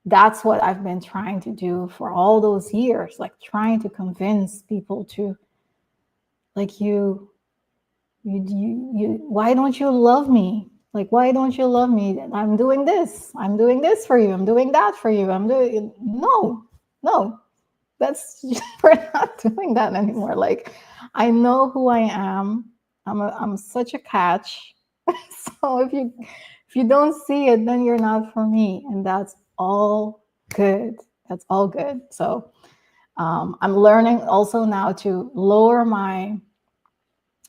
that's what I've been trying to do for all those years, like trying to convince people to, like, why don't you love me? Like, why don't you love me? I'm doing this for you. I'm doing that for you. No, we're not doing that anymore. Like, I know who I am. I'm such a catch. So if you don't see it, then you're not for me. And that's all good. That's all good. So I'm learning also now to lower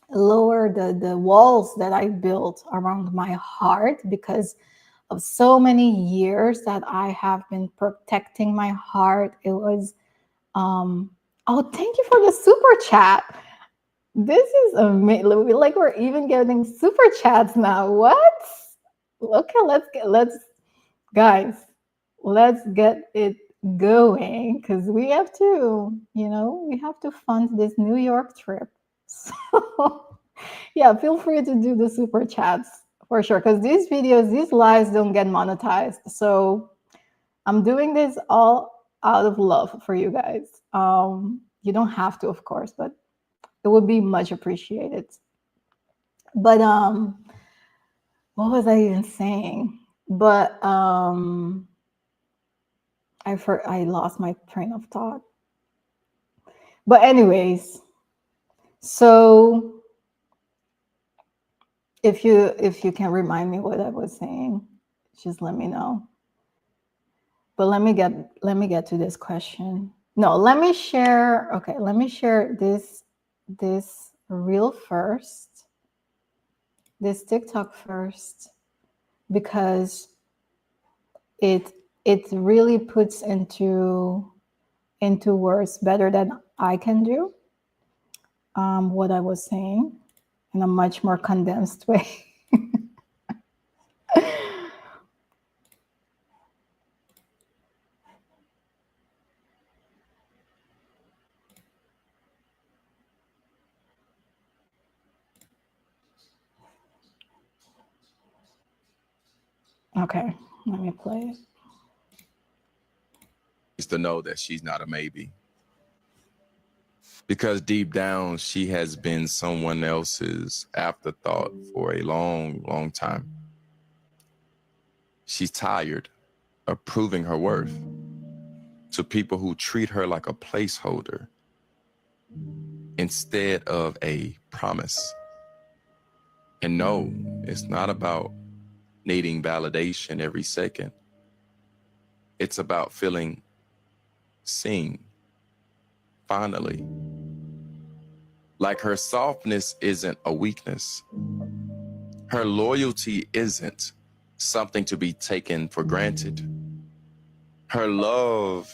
the walls that I built around my heart, because of so many years that I have been protecting my heart. It was thank you for the super chat. This is amazing. Like, we're even getting super chats now. What? Okay, guys, let's get it going, because we have to fund this New York trip. So yeah, feel free to do the super chats for sure, because these videos, these lives don't get monetized. So I'm doing this all out of love for you guys. You don't have to, of course, but it would be much appreciated. But what was I even saying? But I lost my train of thought. But anyways, so if you can remind me what I was saying, just let me know. But let me get to this question. No, let me share. Okay, let me share this reel first, this TikTok first, because it really puts into words better than I can do what I was saying in a much more condensed way. Okay, let me play it. Is to know that she's not a maybe. Because deep down, she has been someone else's afterthought for a long, long time. She's tired of proving her worth to people who treat her like a placeholder instead of a promise. And no, it's not about needing validation every second. It's about feeling seen, finally. Like, her softness isn't a weakness. Her loyalty isn't something to be taken for granted. Her love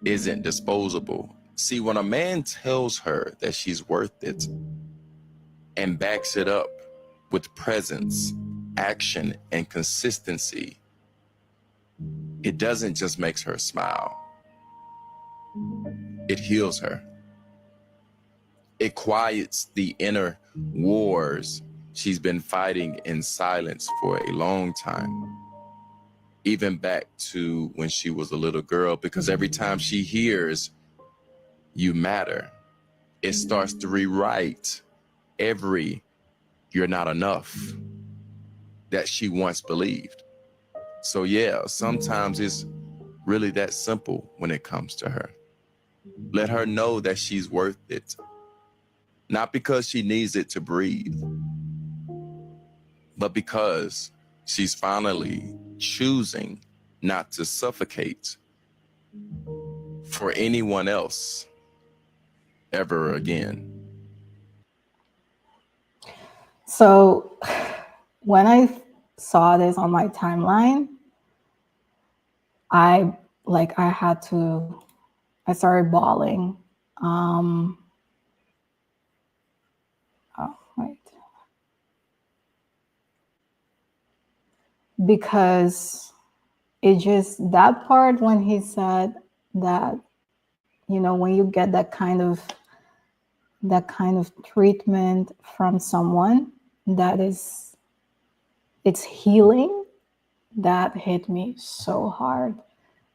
isn't disposable. See, when a man tells her that she's worth it and backs it up with presence, action, and consistency, it doesn't just make her smile. It heals her. It quiets the inner wars she's been fighting in silence for a long time, even back to when she was a little girl, because every time she hears "you matter," it starts to rewrite every "you're not enough" that she once believed. So yeah, sometimes it's really that simple when it comes to her. Let her know that she's worth it. Not because she needs it to breathe, but because she's finally choosing not to suffocate for anyone else ever again. So when I saw this on my timeline, I started bawling. Oh, wait. Because it just, that part when he said that, you know, when you get that kind of treatment from someone that is, it's healing, that hit me so hard,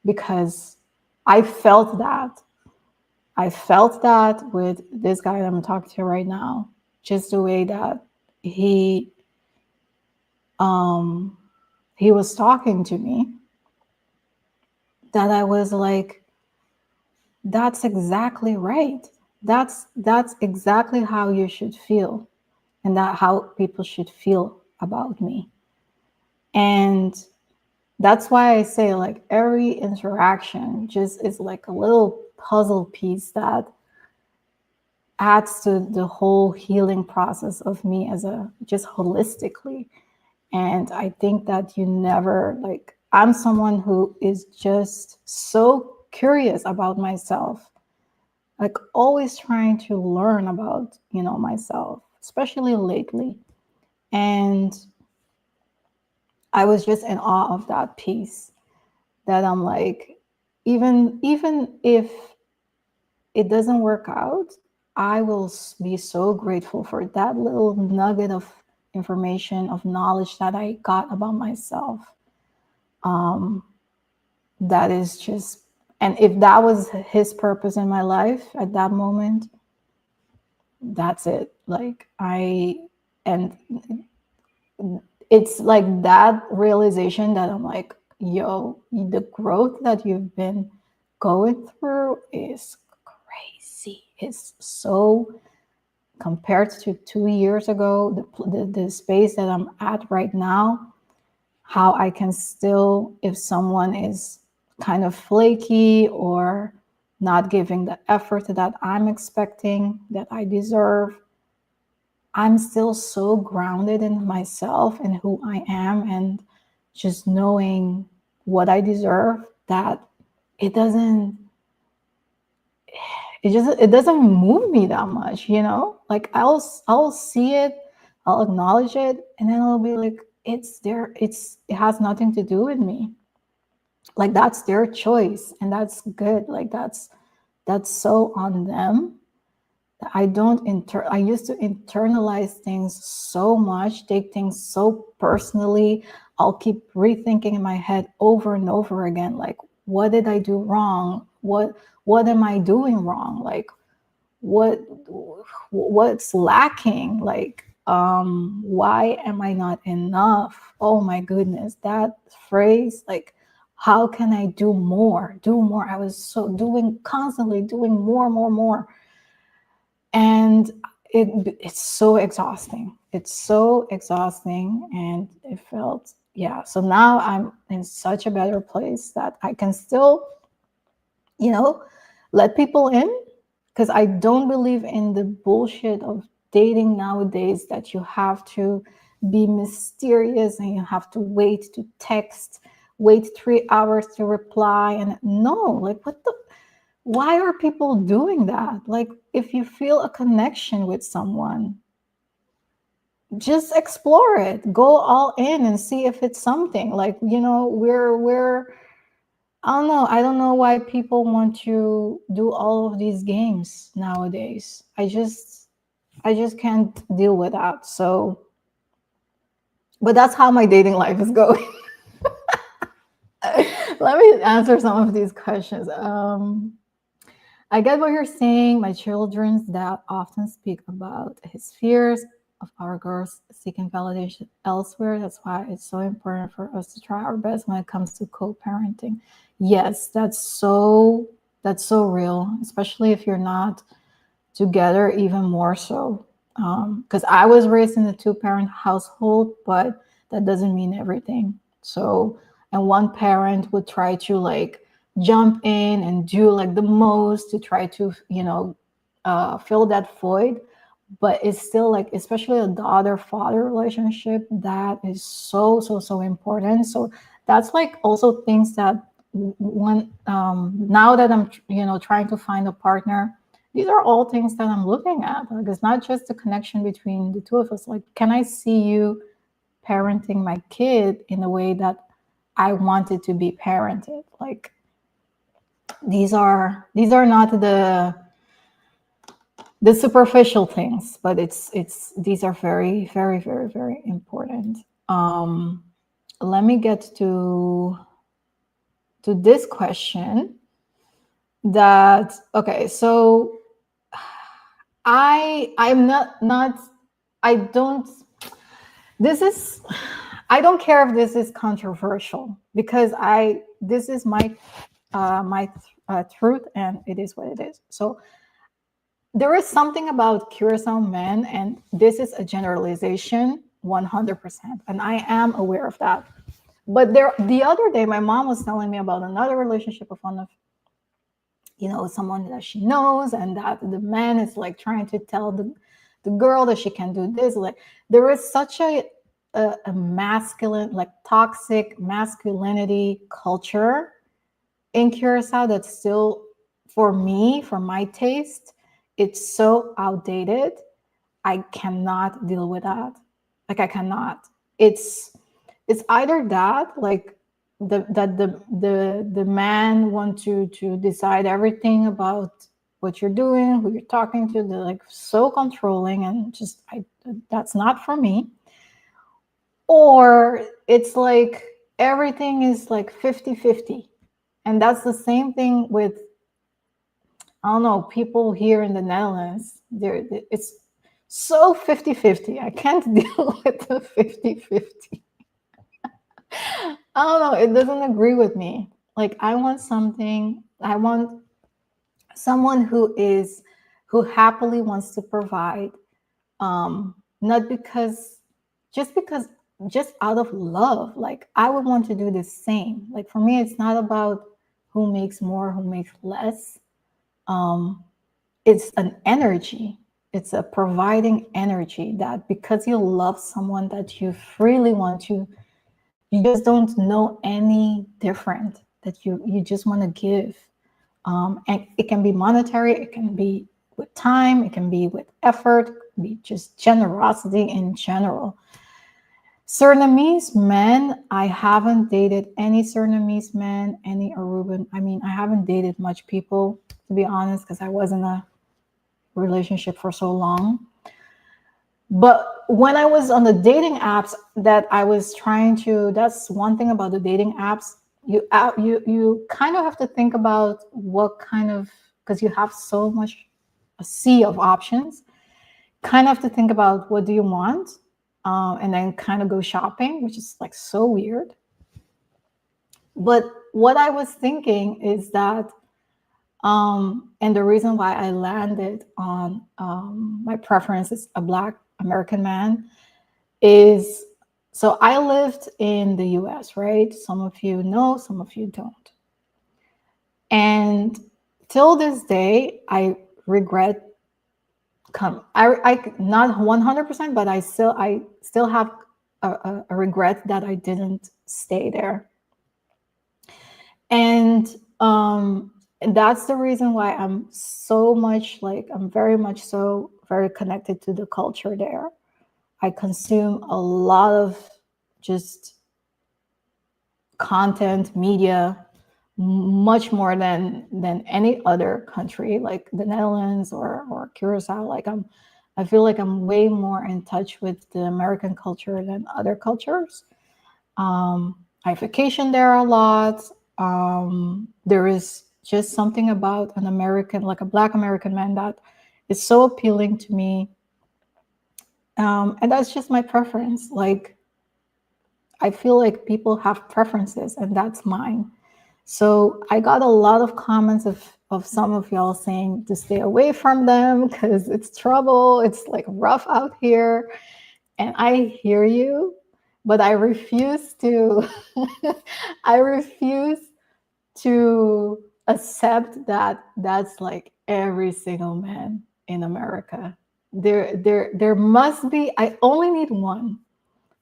because I felt that. I felt that with this guy that I'm talking to right now, just the way that he was talking to me, that I was like, that's exactly right. That's exactly how you should feel, and that how people should feel about me. And that's why I say, like, every interaction just is like a little puzzle piece that adds to the whole healing process of me as a, just holistically. And I think that you never, like, I'm someone who is just so curious about myself, like always trying to learn about, you know, myself, especially lately. And I was just in awe of that piece, that I'm like, even if it doesn't work out, I will be so grateful for that little nugget of information, of knowledge that I got about myself. That is just, and if that was his purpose in my life at that moment, that's it. Like, and it's like that realization that I'm like, yo, the growth that you've been going through is crazy. It's so, compared to 2 years ago, the space that I'm at right now, how I can still, if someone is kind of flaky or not giving the effort that I'm expecting, that I deserve, I'm still so grounded in myself and who I am, and just knowing what I deserve, that it doesn't move me that much, you know? Like, I'll see it, I'll acknowledge it, and then I'll be like, it's there, it has nothing to do with me. Like, that's their choice, and that's good. Like, that's so on them. I used to internalize things so much, take things so personally. I'll keep rethinking in my head over and over again, like, what did I do wrong? What am I doing wrong? Like, what's lacking? Like, why am I not enough? Oh my goodness, that phrase, like, how can I do more? I was constantly doing more. And it's so exhausting. It's so exhausting. And it felt, yeah. So now I'm in such a better place that I can still, you know, let people in, because I don't believe in the bullshit of dating nowadays, that you have to be mysterious and you have to wait to text, wait 3 hours to reply. And no, like, why are people doing that? Like, if you feel a connection with someone, just explore it, go all in and see if it's something. Like, we're I don't know why people want to do all of these games nowadays. I just can't deal with that. So, but that's how my dating life is going. Let me answer some of these questions. I get what you're saying. My children's dad often speak about his fears of our girls seeking validation elsewhere. That's why it's so important for us to try our best when it comes to co-parenting. Yes, that's so real, especially if you're not together, even more so. Because I was raised in a two-parent household, but that doesn't mean everything. So, and one parent would try to like jump in and do like the most to try to, fill that void. But it's still like, especially a daughter-father relationship, that is so, so, so important. So that's like also things that when now that I'm, trying to find a partner, these are all things that I'm looking at. Like, it's not just the connection between the two of us. Like, can I see you parenting my kid in the way that I wanted to be parented? Like, these are not the superficial things, but it's these are very, very, very, very important. Let me get to this question. Okay, so I'm not I don't this is I don't care if this is controversial, because this is my truth, and it is what it is. So there is something about Curacao men, and this is a generalization 100%, and I am aware of that. But the other day, my mom was telling me about another relationship of one of, someone that she knows, and that the man is like trying to tell the girl that she can do this. Like, there is such a masculine, like toxic masculinity culture in Curacao that's still, for me, for my taste, it's so outdated. I cannot deal with that. Like, I cannot. It's either that, like, the man want to decide everything about what you're doing, who you're talking to. They're like so controlling, and just that's not for me. Or it's like everything is like 50-50. And that's the same thing with, I don't know, people here in the Netherlands. It's so 50-50. I can't deal with the 50-50. I don't know. It doesn't agree with me. Like, I want someone who happily wants to provide, not just out of love. Like, I would want to do the same. Like, for me, it's not about who makes more, who makes less. It's an energy. It's a providing energy, that because you love someone, that you freely want to, you just don't know any different, that you just want to give. And it can be monetary, it can be with time, it can be with effort, it can be just generosity in general. Surinamese men, I haven't dated any Surinamese men, any Aruban. I mean, I haven't dated much people, to be honest, because I was in a relationship for so long. But when I was on the dating apps that I was trying to, that's one thing about the dating apps. You kind of have to think about what kind of, because you have so much, a sea of options. Kind of have to think about what do you want, and then kind of go shopping, which is like so weird. But what I was thinking is that, and the reason why I landed on my preference is a Black American man is, so I lived in the US, right? Some of you know, some of you don't. And till this day, I regret I not 100%, but I still have a regret that I didn't stay there. And that's the reason why I'm so much, like, I'm very much so very connected to the culture there. I consume a lot of just content, media, much more than any other country, like the Netherlands or Curacao. Like I feel like I'm way more in touch with the American culture than other cultures. I vacation there a lot. There is just something about an American, like a Black American man, that is so appealing to me. And that's just my preference. Like, I feel like people have preferences, and that's mine. So I got a lot of comments of some of y'all saying to stay away from them because it's trouble. It's like rough out here. And I hear you, but I refuse to I refuse to accept that that's like every single man in America. There must be. I only need one.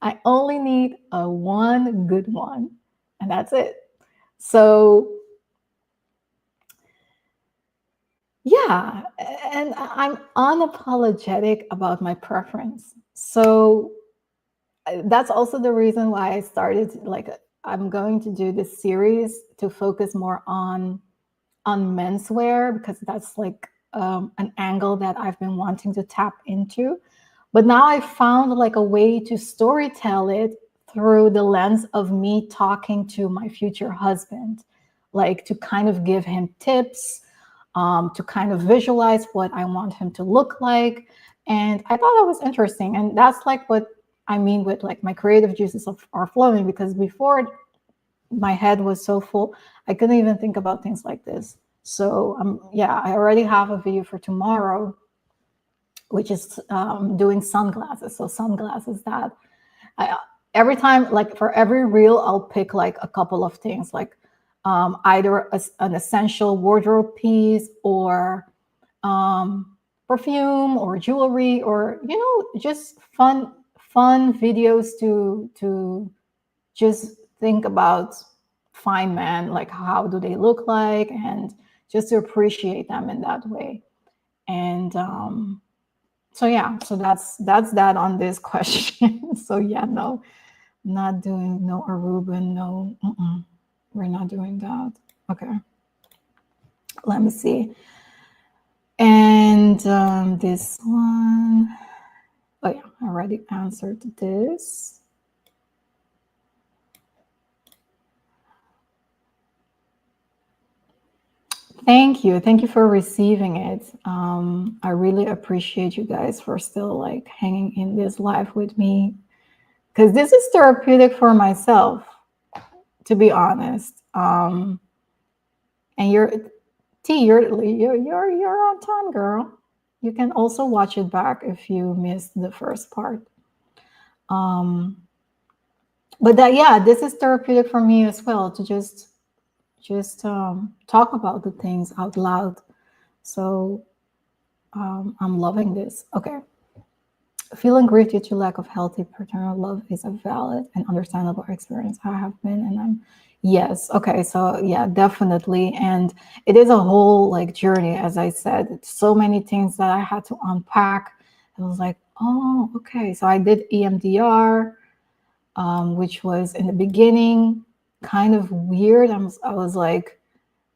I only need a one good one, and that's it. So yeah, and I'm unapologetic about my preference. So that's also the reason why I started, like, I'm going to do this series to focus more on menswear, because that's like an angle that I've been wanting to tap into. But now I found like a way to storytell it through the lens of me talking to my future husband, like to kind of give him tips, to kind of visualize what I want him to look like. And I thought that was interesting. And that's like what I mean with like my creative juices are flowing, because before my head was so full, I couldn't even think about things like this. So yeah, I already have a video for tomorrow, which is doing sunglasses. So sunglasses that every time, like for every reel, I'll pick like a couple of things, like either an essential wardrobe piece, or perfume, or jewelry, or, you know, just fun videos to just think about fine men, like how do they look like, and just to appreciate them in that way. And so yeah, so that's that on this question. So yeah, no, not doing no Aruban, no, we're not doing that. Okay, let me see. And this one, oh yeah, I already answered this. Thank you for receiving it. I really appreciate you guys for still like hanging in this live with me, because this is therapeutic for myself, to be honest. And you're on time, girl. You can also watch it back if you missed the first part. But that, yeah, this is therapeutic for me as well, to just talk about the things out loud. So I'm loving this. Okay. Feeling grief due to lack of healthy paternal love is a valid and understandable experience. I have been, and I'm, yes. Okay. So yeah, definitely. And it is a whole like journey, as I said. It's so many things that I had to unpack. It was like, oh, okay. So I did EMDR, which was in the beginning kind of weird. I was like,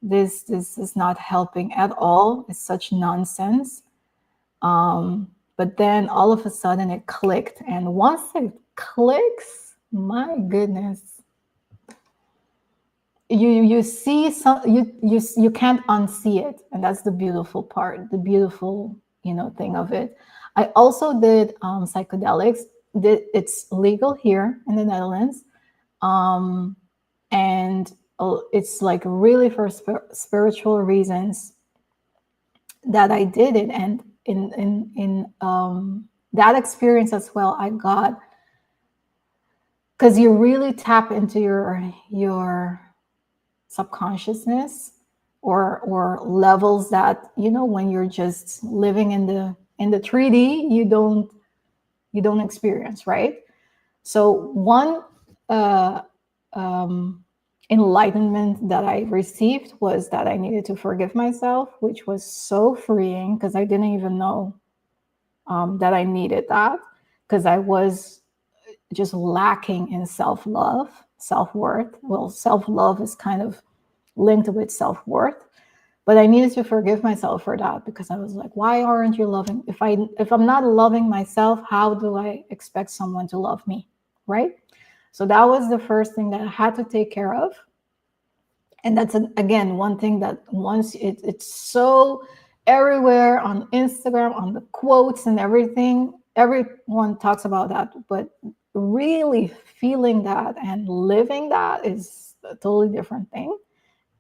this is not helping at all. It's such nonsense. But then all of a sudden it clicked. And once it clicks, my goodness, you see some, you can't unsee it. And that's the beautiful part, the beautiful, you know, thing of it. I also did psychedelics. It's legal here in the Netherlands. And it's like really for spiritual reasons that I did it. And in that experience as well, I got, because you really tap into your subconsciousness, or levels that, you know, when you're just living in the 3D, you don't experience, right? So one enlightenment that I received was that I needed to forgive myself, which was so freeing, because I didn't even know that I needed that. because I was just lacking in self-love, self-worth. Well, self-love is kind of linked with self-worth, but I needed to forgive myself for that, because I was like, why aren't you loving? If I'm not loving myself, how do I expect someone to love me, right? So that was the first thing that I had to take care of. And that's, again, one thing that once it's so everywhere on Instagram, on the quotes and everything, everyone talks about that, but really feeling that and living that is a totally different thing.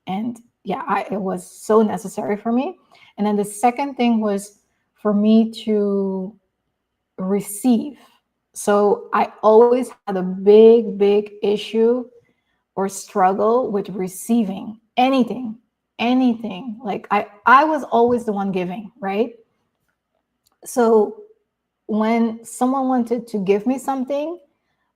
And yeah, it was so necessary for me. And then the second thing was for me to receive. So I always had a big issue or struggle with receiving anything. Like I was always the one giving, right? So when someone wanted to give me something,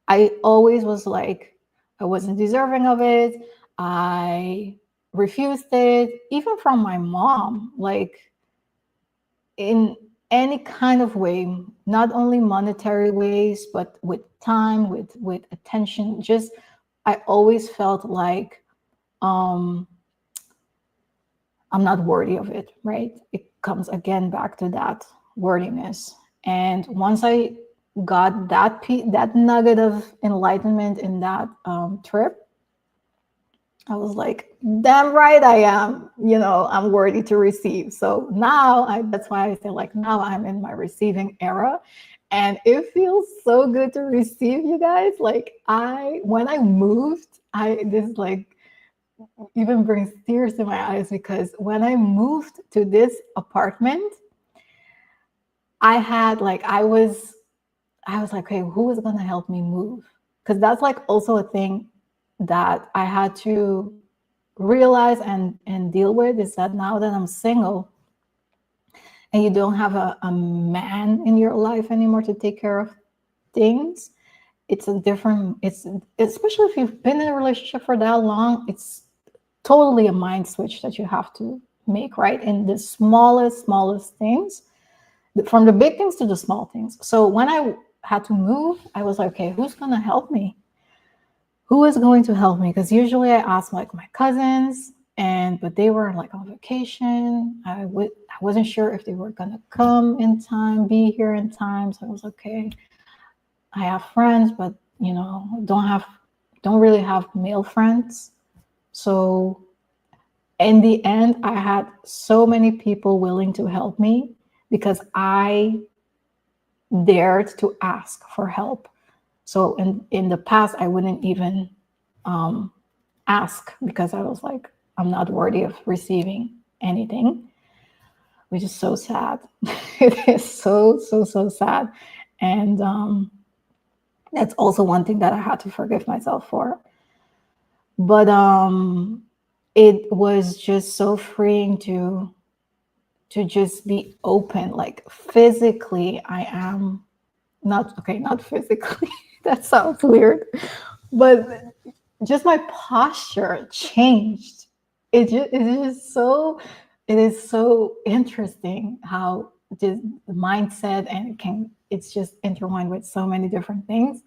I always was like, I wasn't deserving of it. I refused it, even from my mom, like in any kind of way, not only monetary ways, but with time, with attention. Just, I always felt like I'm not worthy of it, right? It comes again back to that worthiness. And once I got that nugget of enlightenment in that trip, I was like, damn right I am, I'm worthy to receive. So now that's why I say, like, now I'm in my receiving era, and it feels so good to receive, you guys. Like when I moved, this like even brings tears to my eyes, because when I moved to this apartment, I was like, okay, who is going to help me move? Because that's like also a thing that I had to realize and deal with, is that now that I'm single and you don't have a man in your life anymore to take care of things, it's especially if you've been in a relationship for that long, it's totally a mind switch that you have to make, right? In the smallest things, from the big things to the small things. So when I had to move, I was like, okay, who's going to help me? Who is going to help me? Because usually I ask like my cousins, but they were like on vacation. I wasn't sure if they were going to come in time, be here in time. So I was okay, I have friends, but don't really have male friends. So in the end, I had so many people willing to help me because I dared to ask for help. So in the past, I wouldn't even ask, because I was like, I'm not worthy of receiving anything, which is so sad. It is so sad. And that's also one thing that I had to forgive myself for. But it was just so freeing to just be open. Like physically, I am not physically. That sounds weird, but just my posture changed. It is so interesting how just mindset, and it's just intertwined with so many different things.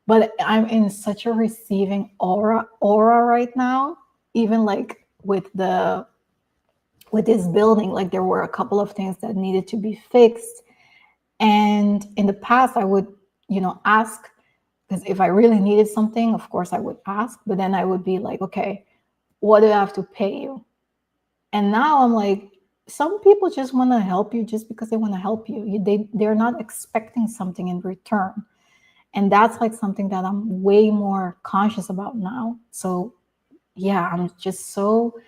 But I'm in such a receiving aura right now. Even like with this building, like there were a couple of things that needed to be fixed. And in the past, I would, ask, because if I really needed something, of course I would ask, but then I would be like, okay, what do I have to pay you? And now I'm like, some people just want to help you just because they want to help you. They're not expecting something in return. And that's like something that I'm way more conscious about now. So yeah, I'm just so,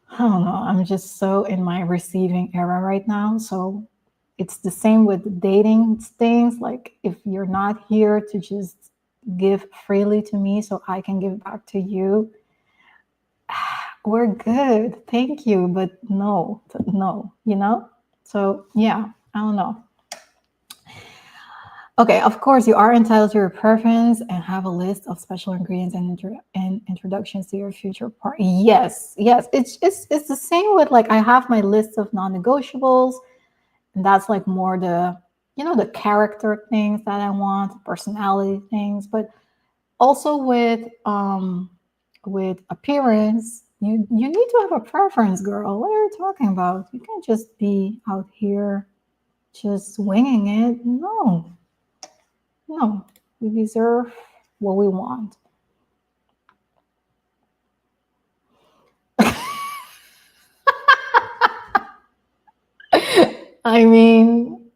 I don't know, I'm just so in my receiving era right now. So it's the same with dating things. Like if you're not here to just give freely to me so I can give back to you, we're good. Thank you. But no, So yeah, I don't know. Okay, of course, you are entitled to your preference and have a list of special ingredients and introductions to your future partner. Yes. It's the same with like, I have my list of non-negotiables, and that's like more the the character things that I want, personality things, but also with appearance, you need to have a preference, girl. What are you talking about? You can't just be out here just winging it. No, no, we deserve what we want. I mean,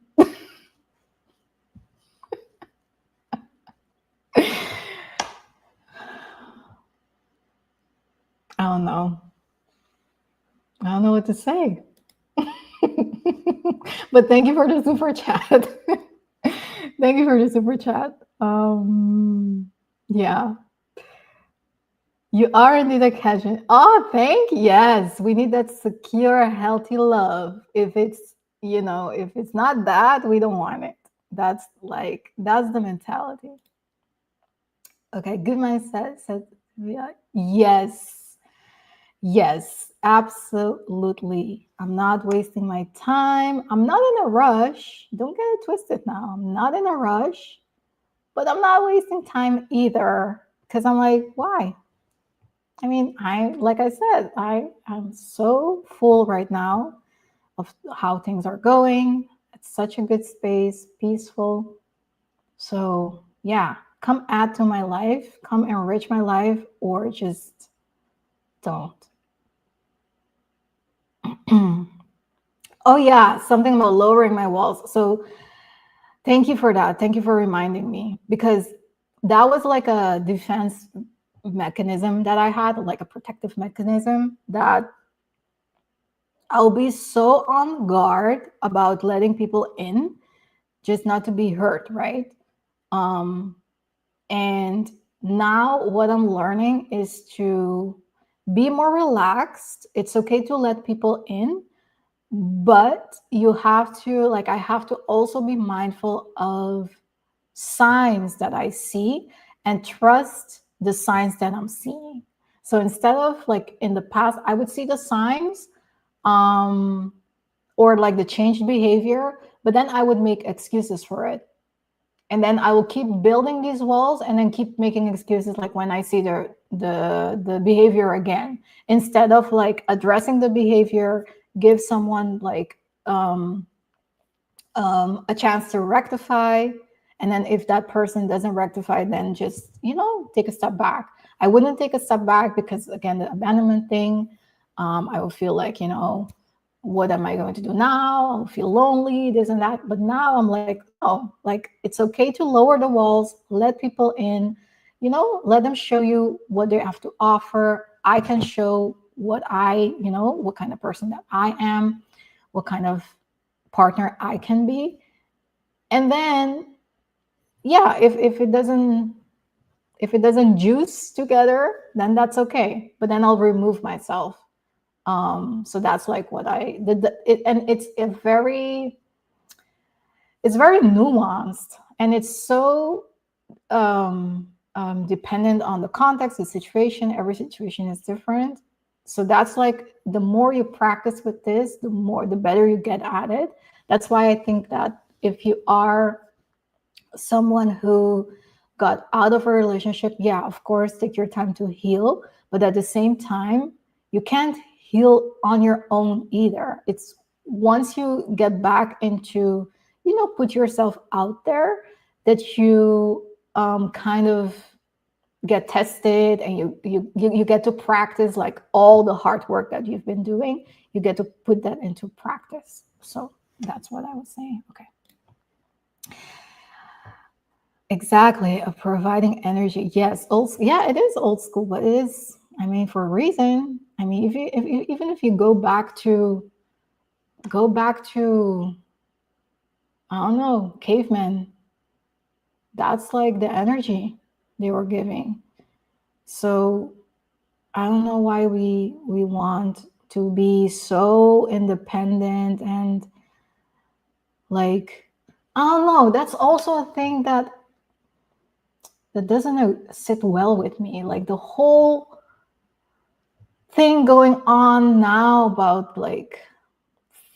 I don't know. I don't know what to say. But thank you for the super chat. Thank you for the super chat. Yeah. You are indeed a casual. Oh, yes. We need that secure, healthy love. If it's, if it's not that, we don't want it. That's the mentality. Okay, good mindset says, yeah. Yes, absolutely. I'm not wasting my time. I'm not in a rush. Don't get it twisted now. I'm not in a rush, but I'm not wasting time either. Because I'm like, why? I mean, like I said, I'm so full right now of how things are going. It's such a good space, peaceful. So yeah, come add to my life, come enrich my life, or just don't. Oh yeah, something about lowering my walls. So thank you for that. Thank you for reminding me, because that was like a defense mechanism that I had, like a protective mechanism, that I'll be so on guard about letting people in, just not to be hurt, right? And now what I'm learning is to be more relaxed. It's okay to let people in, but you have to, like, I have to also be mindful of signs that I see and trust the signs that I'm seeing. So instead of, like, in the past, I would see the signs, or like the changed behavior, but then I would make excuses for it. And then I will keep building these walls and then keep making excuses, like when I see the behavior again, instead of like addressing the behavior, give someone like a chance to rectify. And then if that person doesn't rectify, then just, take a step back. I wouldn't take a step back because, again, the abandonment thing, I would feel like, what am I going to do now? I'll feel lonely, this and that. But now I'm like, oh, like, it's okay to lower the walls, let people in, let them show you what they have to offer. I can show what what kind of person that I am, what kind of partner I can be. And then, yeah, if it doesn't juice together, then that's okay. But then I'll remove myself. So that's like what I did. And it's very nuanced, and it's so dependent on the context, the situation. Every situation is different. So that's like, the more you practice with this, the better you get at it. That's why I think that if you are someone who got out of a relationship, yeah, of course, take your time to heal. But at the same time, you can't heal on your own either. It's once you get back into, put yourself out there, that you kind of get tested, and you get to practice, like, all the hard work that you've been doing. You get to put that into practice. So that's what I was saying. Okay. Exactly, of providing energy. Yes, it is old school, but it is, I mean, for a reason. I mean, even if you go back to, I don't know, cavemen, that's like the energy they were giving. So I don't know why we want to be so independent, and like, I don't know, that's also a thing that doesn't sit well with me. Like, the whole thing going on now about like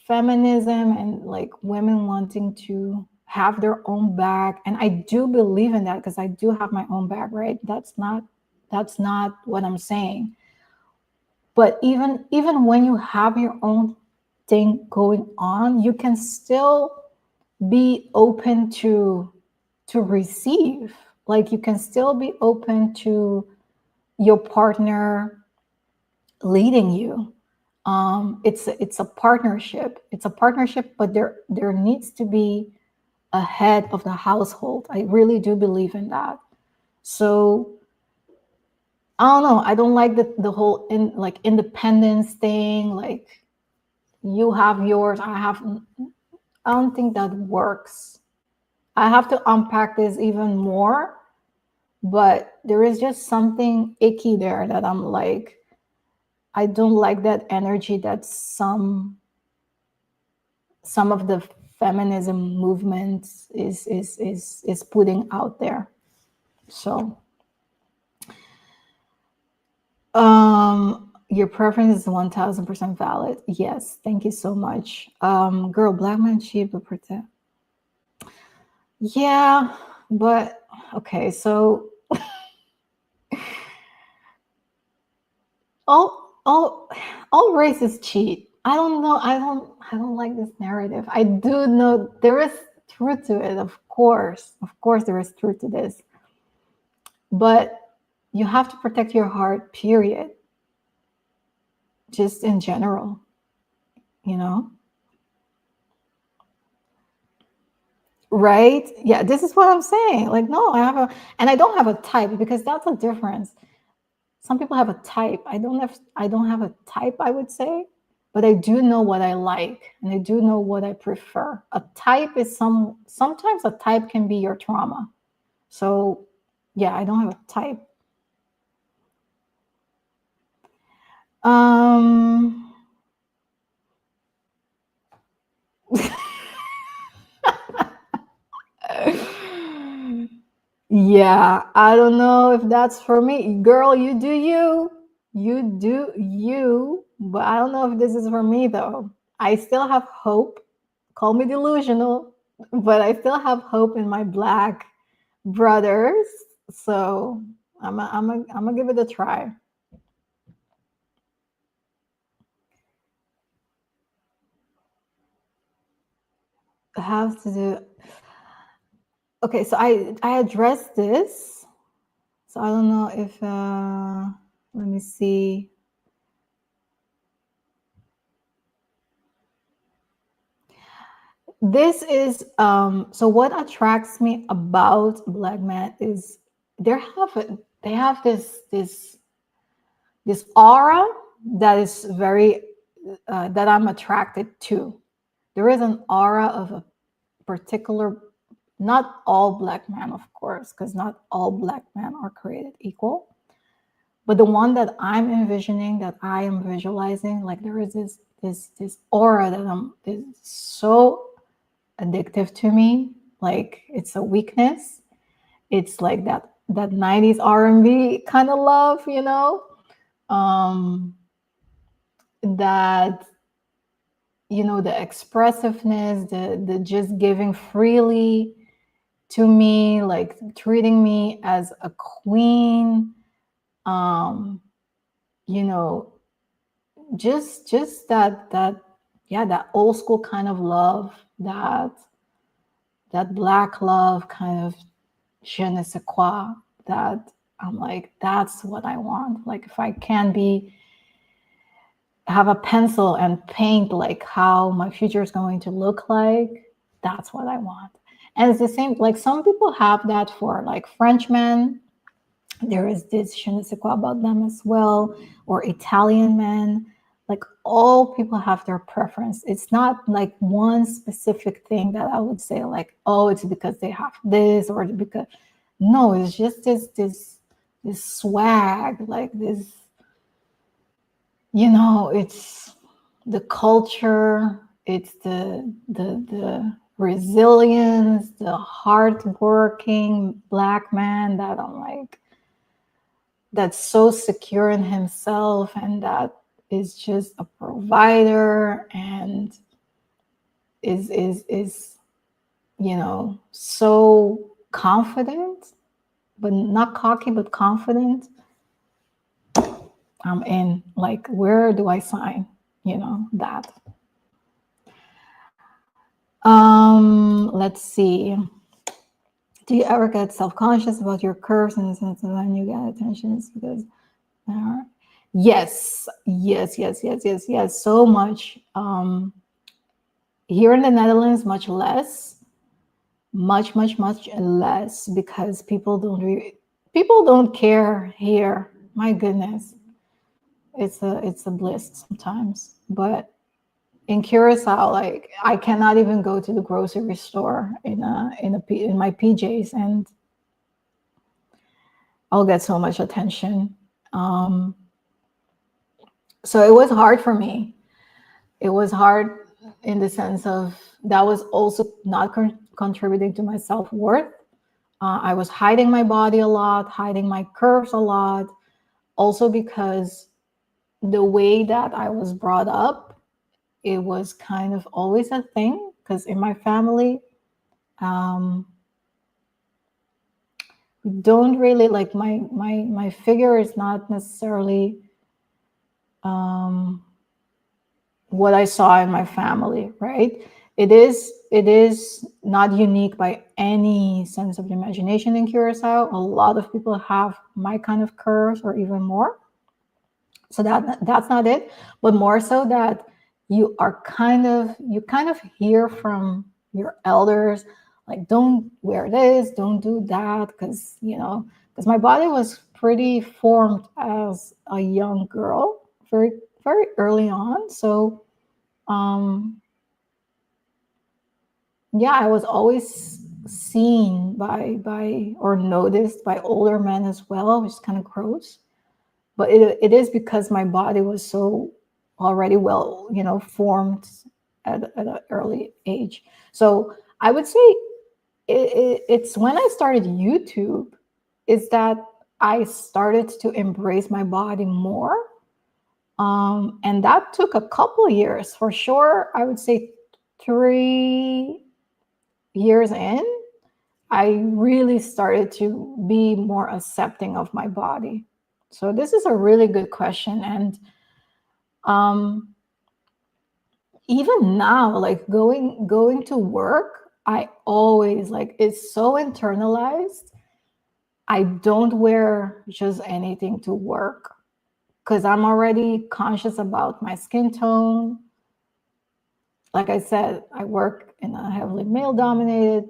feminism and like women wanting to have their own bag. And I do believe in that because I do have my own bag, right? That's not what I'm saying. But even when you have your own thing going on, you can still be open to receive. Like you can still be open to your partner leading you. It's a partnership. It's a partnership, but there needs to be a head of the household. I really do believe in that. So I don't know. I don't like the whole independence thing. Like you have yours, I have. I don't think that works. I have to unpack this even more, but there is just something icky there that I'm like, I don't like that energy that some of the feminism movement is putting out there. So your preference is 1000% valid. Yes, thank you so much. Girl, black man cheap but protect. Yeah, but okay, so all races cheat. I don't know. I don't like this narrative. I do know there is truth to it. Of course there is truth to this. But you have to protect your heart, period. Just in general, you know? Right? Yeah, this is what I'm saying. Like, no, and I don't have a type because that's a difference. Some people have a type. I don't have a type, I would say, but I do know what I like and I do know what I prefer. A type is sometimes a type can be your trauma. So yeah, I don't have a type. Yeah, I don't know if that's for me. Girl, you do you. You do you. But I don't know if this is for me though. I still have hope. Call me delusional, but I still have hope in my black brothers. So I'm gonna give it a try. Have to do. Okay, so I addressed this. So I don't know if let me see. This is so what attracts me about black men is they have this aura that is very that I'm attracted to. There is an aura of a particular, not all black men, of course, because not all black men are created equal. But the one that I'm envisioning, that I am visualizing, like there is this aura that is so addictive to me. Like it's a weakness. It's like that 90s R&B kind of love, you know? That, you know, the expressiveness, the just giving freely to me, like treating me as a queen, you know, just that yeah, that old school kind of love, that black love kind of je ne sais quoi, that I'm like, that's what I want. Like if I can have a pencil and paint like how my future is going to look like, that's what I want. And it's the same, like some people have that for like Frenchmen. There is this je ne sais quoi about them as well, or Italian men. Like all people have their preference. It's not like one specific thing that I would say like, oh, it's because they have this or because, no, it's just this swag, like this, you know, it's the culture, it's the resilience, the hardworking black man that I'm like, that's so secure in himself and that is just a provider and is so confident, but not cocky, but confident. I'm in. Like, where do I sign? That. Let's see. Do you ever get self-conscious about your curves in the sense of when you get attention? It's because yes, so much. Here in the Netherlands, much less, much less, because people don't care here. My goodness, it's a bliss sometimes. But in Curacao, like, I cannot even go to the grocery store in my PJs, and I'll get so much attention. So it was hard for me. It was hard in the sense of that was also not contributing to my self-worth. I was hiding my body a lot, hiding my curves a lot, also because the way that I was brought up, it was kind of always a thing, because in my family, don't really like my figure is not necessarily what I saw in my family, right? It is not unique by any sense of the imagination in Curacao. A lot of people have my kind of curves or even more. So that's not it, but more so that you kind of hear from your elders, like, don't wear this, don't do that, because my body was pretty formed as a young girl, very very early on. So yeah, I was always seen by or noticed by older men as well, which is kind of gross. But it is because my body was so already well, formed at an early age. So I would say it's when I started YouTube, is that I started to embrace my body more. And that took a couple of years, for sure. I would say 3 years in, I really started to be more accepting of my body. So this is a really good question. And even now, like, going to work, I always, like, it's so internalized. I don't wear just anything to work, because I'm already conscious about my skin tone. Like I said, I work in a heavily male-dominated,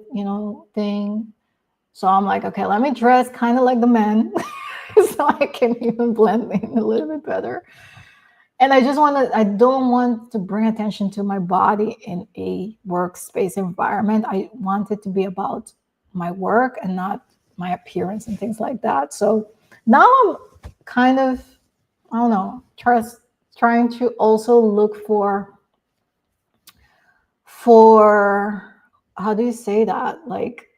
thing. So I'm like, okay, let me dress kind of like the men so I can even blend in a little bit better. And I don't want to bring attention to my body in a workspace environment. I want it to be about my work and not my appearance and things like that. So now I'm kind of, I don't know, trying to also look for how do you say that? Like,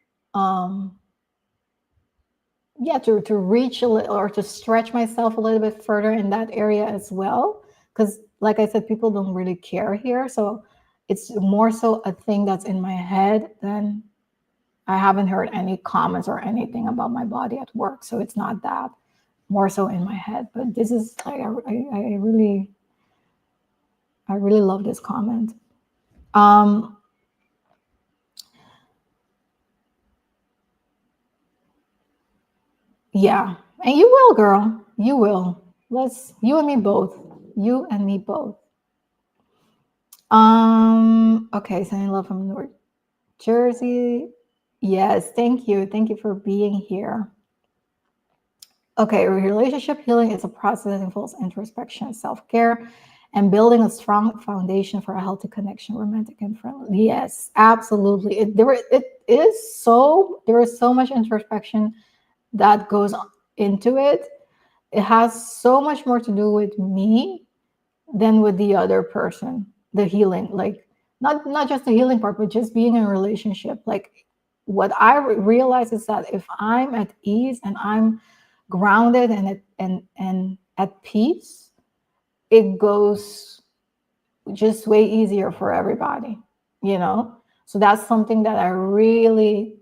yeah, to reach a little, or to stretch myself a little bit further in that area as well. Because like I said, people don't really care here. So it's more so a thing that's in my head than I haven't heard any comments or anything about my body at work. So it's not that, more so in my head. But this is like, I really love this comment. Yeah, and you will, girl. You will. You and me both. You and me both. Okay, sending love from North Jersey. Yes, thank you. Thank you for being here. Okay, relationship healing is a process that involves introspection, self-care, and building a strong foundation for a healthy connection, romantic and friendly. Yes, absolutely. There is so much introspection that goes into it. It has so much more to do with me than with the other person. The healing, like, not just the healing part, but just being in a relationship. Like, what I realize is that if I'm at ease and I'm grounded and at peace, it goes just way easier for everybody. So that's something that I really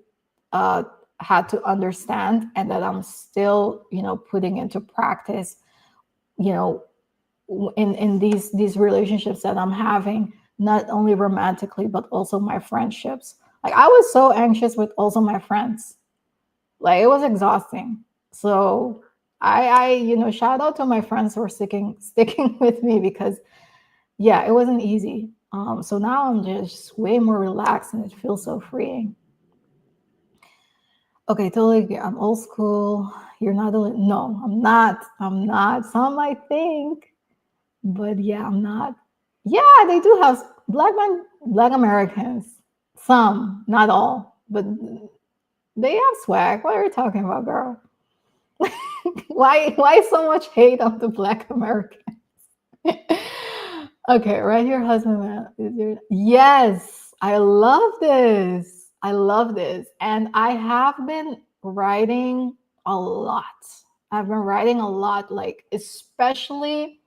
had to understand, and that I'm still, putting into practice, you know, in these relationships that I'm having, not only romantically, but also my friendships. Like, I was so anxious with also my friends. Like, it was exhausting. So I shout out to my friends who are sticking with me, because yeah, it wasn't easy. So now I'm just way more relaxed, and it feels so freeing. Okay, totally agree. I'm old school. You're not no, I'm not. I'm not. Some might think, but yeah, I'm not. Yeah, they do have Black Americans. Some, not all, but they have swag. What are you talking about, girl? Why so much hate on the Black Americans? Okay, write your husband yes, I love this. I love this. And I have been writing a lot. I've been writing a lot, like, especially,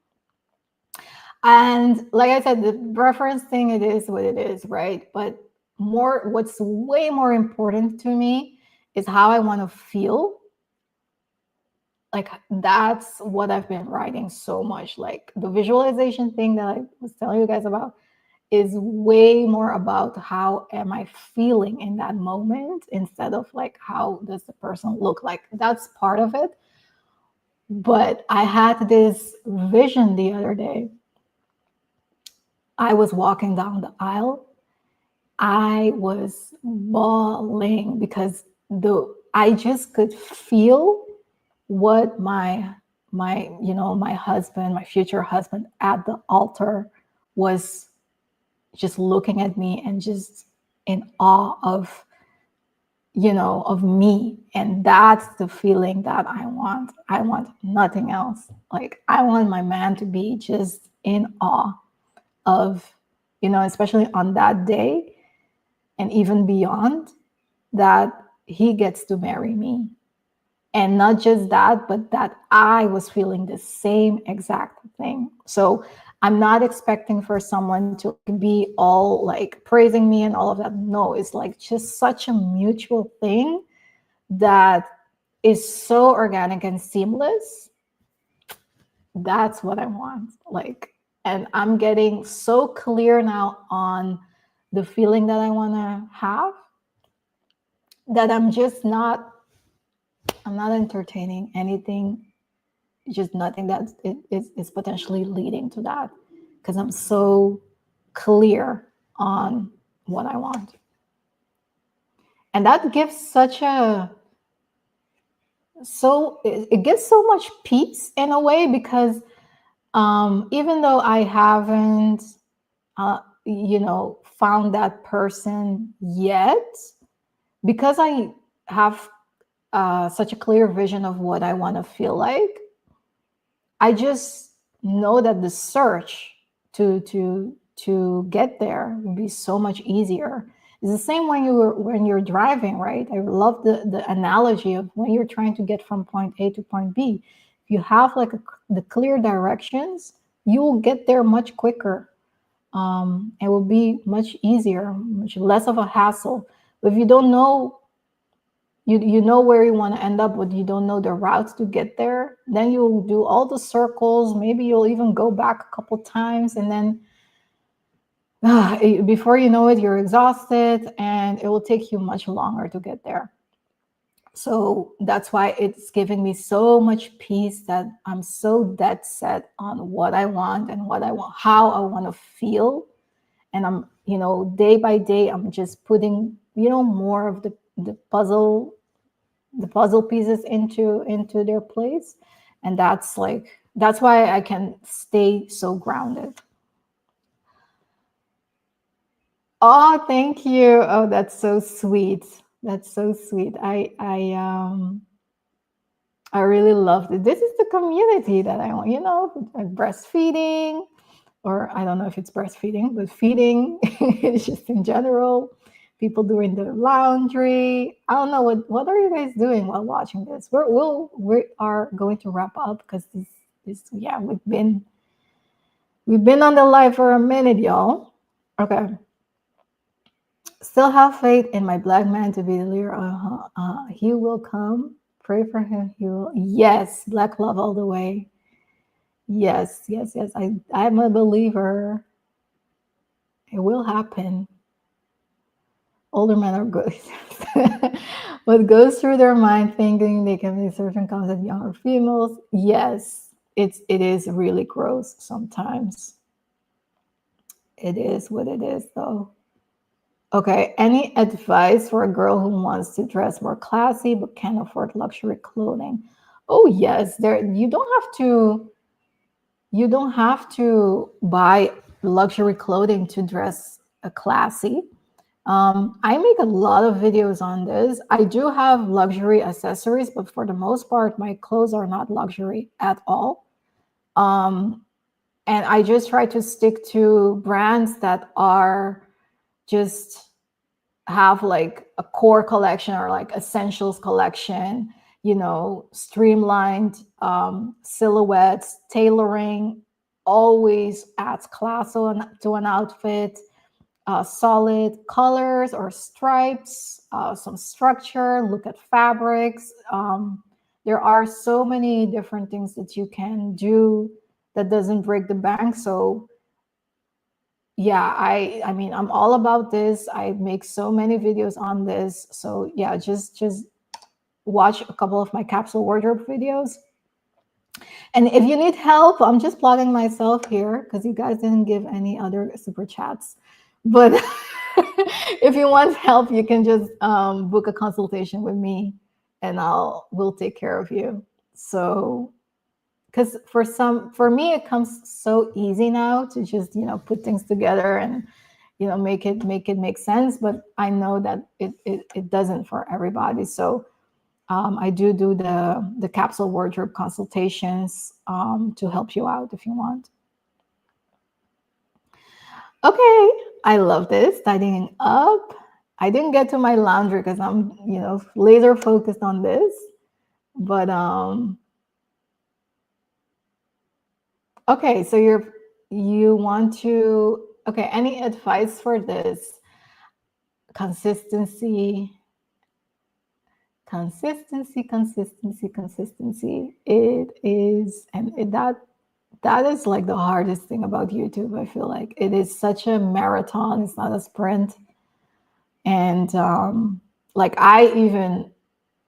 and like I said, the reference thing, it is what it is, right? But what's way more important to me is how I want to feel. Like, that's what I've been writing so much. Like, the visualization thing that I was telling you guys about is way more about how am I feeling in that moment, instead of like how does the person look like. That's part of it. But I had this vision the other day. I was walking down the aisle. I was bawling because I just could feel what my husband, my future husband at the altar, was just looking at me and just in awe of me. And that's the feeling that I want. I want nothing else. Like, I want my man to be just in awe of, especially on that day and even beyond, that he gets to marry me. And not just that, but that I was feeling the same exact thing. So I'm not expecting for someone to be all like praising me and all of that. No, it's like just such a mutual thing that is so organic and seamless. That's what I want. Like, and I'm getting so clear now on the feeling that I want to have, that I'm not entertaining anything, just nothing that is potentially leading to that, because I'm so clear on what I want. And that gives it gives so much peace in a way, because even though I haven't found that person yet, because I have such a clear vision of what I want to feel like, I just know that the search to get there will be so much easier. It's the same when you're driving, right? I love the analogy of when you're trying to get from point A to point B. If you have like the clear directions, you will get there much quicker. It will be much easier, much less of a hassle. But if you don't know, you know where you want to end up, but you don't know the routes to get there, then you'll do all the circles. Maybe you'll even go back a couple times, and then before you know it, you're exhausted, and it will take you much longer to get there. So that's why it's giving me so much peace, that I'm so dead set on what I want and how I want to feel. And I'm, day by day, I'm just putting, more of the puzzle pieces into their place. And that's why I can stay so grounded. Oh, thank you. Oh, that's so sweet. That's so sweet. I really loved it. This is the community that I want, breastfeeding, or I don't know if it's breastfeeding, but feeding. It's just in general, people doing the laundry. I don't know, what are you guys doing while watching this? We are going to wrap up, because we've been on the live for a minute, y'all. Okay. Still have faith in my black man to be the leader. He will come. Pray for him. He will. Yes, black love all the way. Yes, yes, yes. I'm a believer. It will happen. Older men are good. What goes through their mind thinking they can be certain kinds of younger females? Yes, it is really gross sometimes. It is what it is, though. Okay, any advice for a girl who wants to dress more classy but can't afford luxury clothing? Oh yes, there you don't have to buy luxury clothing to dress classy. I make a lot of videos on this. I do have luxury accessories, but for the most part, my clothes are not luxury at all. And I just try to stick to brands that are just have like a core collection or like essentials collection, streamlined silhouettes, tailoring always adds class to an outfit. Solid colors or stripes, some structure, look at fabrics. There are so many different things that you can do that doesn't break the bank. So yeah, I mean, I'm all about this. I make so many videos on this. So yeah, just watch a couple of my capsule wardrobe videos. And if you need help, I'm just plugging myself here because you guys didn't give any other super chats. But if you want help, you can just book a consultation with me and we'll take care of you. So because for me, it comes so easy now to just, put things together and, make it make sense. But I know that it doesn't for everybody. So I do the capsule wardrobe consultations to help you out if you want. Okay, I love this, tidying up. I didn't get to my laundry because I'm, laser focused on this. But okay, so you want to, okay, any advice for this? Consistency. It is, and that is like the hardest thing about YouTube. I feel like it is such a marathon. It's not a sprint. And like I even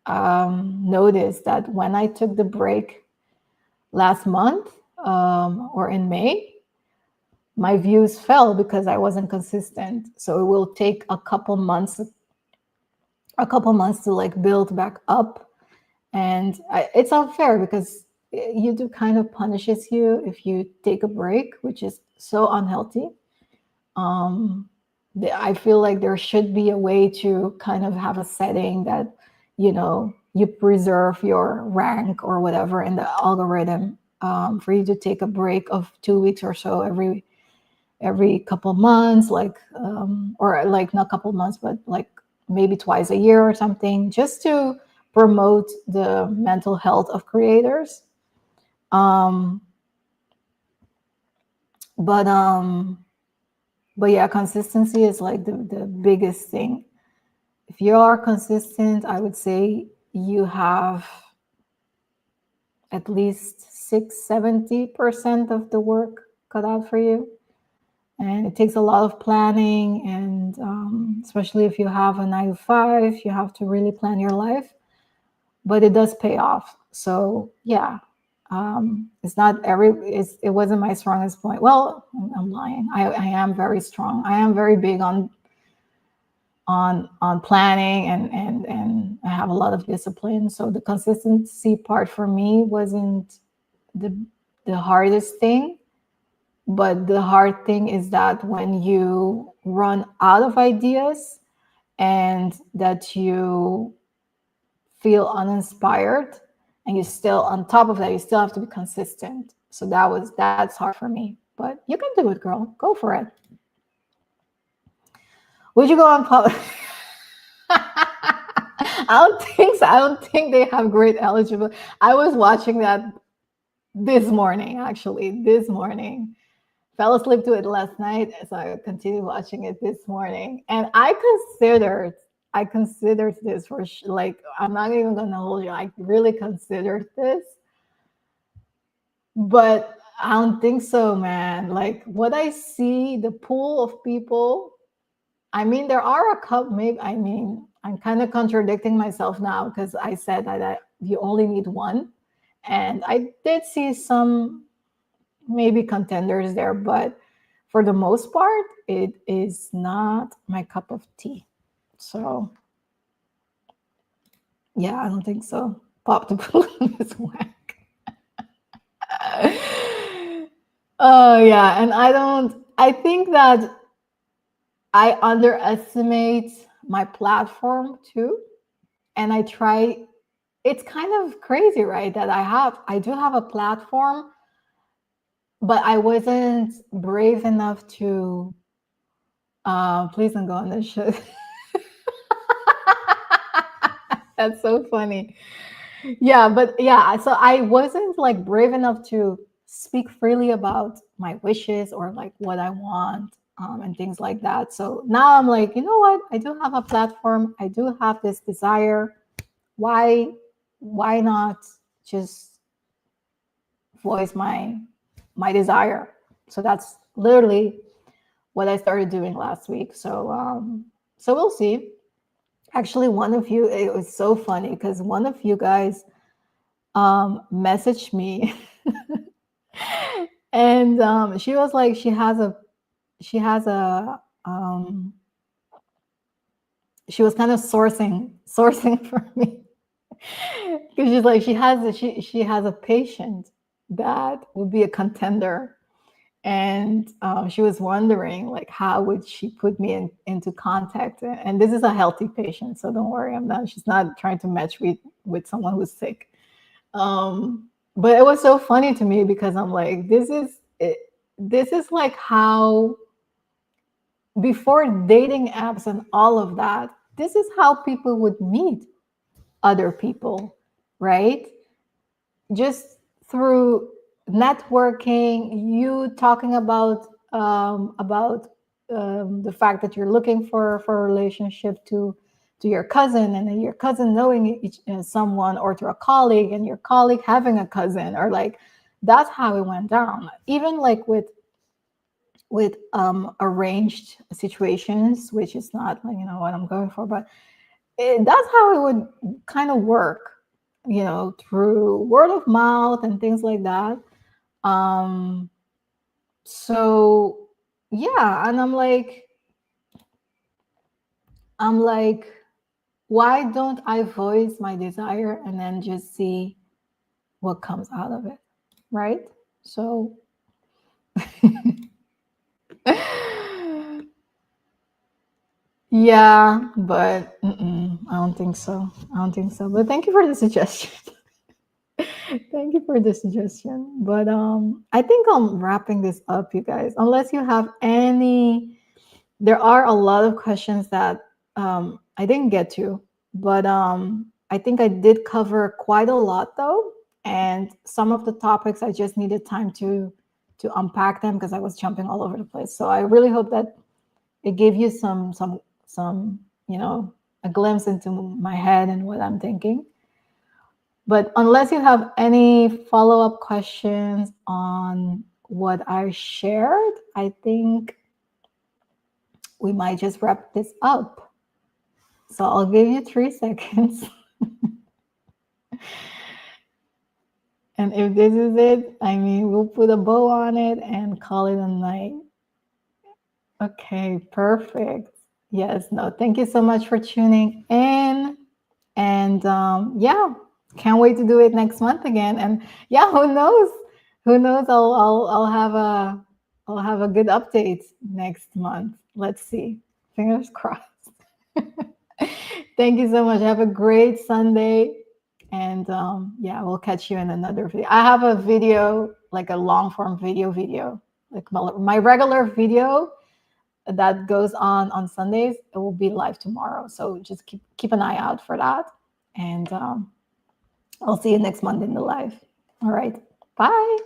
noticed that when I took the break last month or in May, my views fell because I wasn't consistent. So it will take a couple months to like build back up. And it's unfair because YouTube kind of punishes you if you take a break, which is so unhealthy. I feel like there should be a way to kind of have a setting that, you preserve your rank or whatever in the algorithm for you to take a break of 2 weeks or so every couple months, like, or like not couple months, but like maybe twice a year or something, just to promote the mental health of creators. But yeah, consistency is like the biggest thing. If you are consistent, I would say you have at least 70% of the work cut out for you. And it takes a lot of planning, and especially if you have a 9 to 5, you have to really plan your life. But it does pay off. So yeah, it's not it wasn't my strongest point. Well, I'm lying. I am very strong. I am very big on planning, and I have a lot of discipline. So the consistency part for me wasn't the hardest thing. But the hard thing is that when you run out of ideas and that you feel uninspired, and you still, on top of that, you still have to be consistent. So that's hard for me. But you can do it, girl. Go for it. Would you go on public? I don't think so. I don't think they have great eligibility. I was watching that this morning, actually. This morning. fell asleep to it last night, so I continued watching it this morning. And I considered this like, I'm not even gonna hold you. I really considered this, but I don't think so, man. Like what I see, the pool of people. I mean, there are a couple. Maybe I'm kind of contradicting myself now because I said that you only need one, and I did see some maybe contenders there, but for the most part, it is not my cup of tea. So, yeah, I don't think so. Pop the balloon is whack. Oh, yeah. And I think that I underestimate my platform too. And it's kind of crazy, right? That I do have a platform, but I wasn't brave enough to, please don't go on this shit. That's so funny. Yeah, but yeah, so I wasn't like brave enough to speak freely about my wishes or like what I want, and things like that. So now I'm like, you know what? I do have a platform. I do have this desire. Why not just voice my desire? So that's literally what I started doing last week. So we'll see. Actually, one of you, it was so funny because one of you guys messaged me and she was like, she was kind of sourcing for me because she's like, she has a patient that would be a contender, and she was wondering like how would she put me into contact, and this is a healthy patient, so don't worry, she's not trying to match with someone who's sick. But it was so funny to me because I'm like, this is like how before dating apps and all of that, this is how people would meet other people, right? Just through networking, you talking about the fact that you're looking for a relationship to your cousin, and then your cousin knowing someone, or to a colleague, and your colleague having a cousin, or like that's how it went down. Even like with arranged situations, which is not like what I'm going for, but that's how it would kind of work, through word of mouth and things like that. So yeah, and I'm like, why don't I voice my desire and then just see what comes out of it, right? So yeah, but I don't think so. But thank you for the suggestion. Thank you for the suggestion. But I think I'm wrapping this up, you guys. Unless you have any, there are a lot of questions that I didn't get to, but I think I did cover quite a lot though. And some of the topics I just needed time to unpack them because I was jumping all over the place. So I really hope that it gave you some a glimpse into my head and what I'm thinking. But unless you have any follow-up questions on what I shared, I think we might just wrap this up. So I'll give you 3 seconds. And if this is it, we'll put a bow on it and call it a night. Okay, perfect. Yes, no, thank you so much for tuning in. And yeah, can't wait to do it next month again. And yeah, who knows? I'll have a good update next month. Let's see. Fingers crossed. Thank you so much. Have a great Sunday. And yeah, we'll catch you in another video. I have a video, like a long form video, like my regular video that goes on Sundays. It will be live tomorrow. So just keep an eye out for that. And I'll see you next Monday in the live. All right. Bye.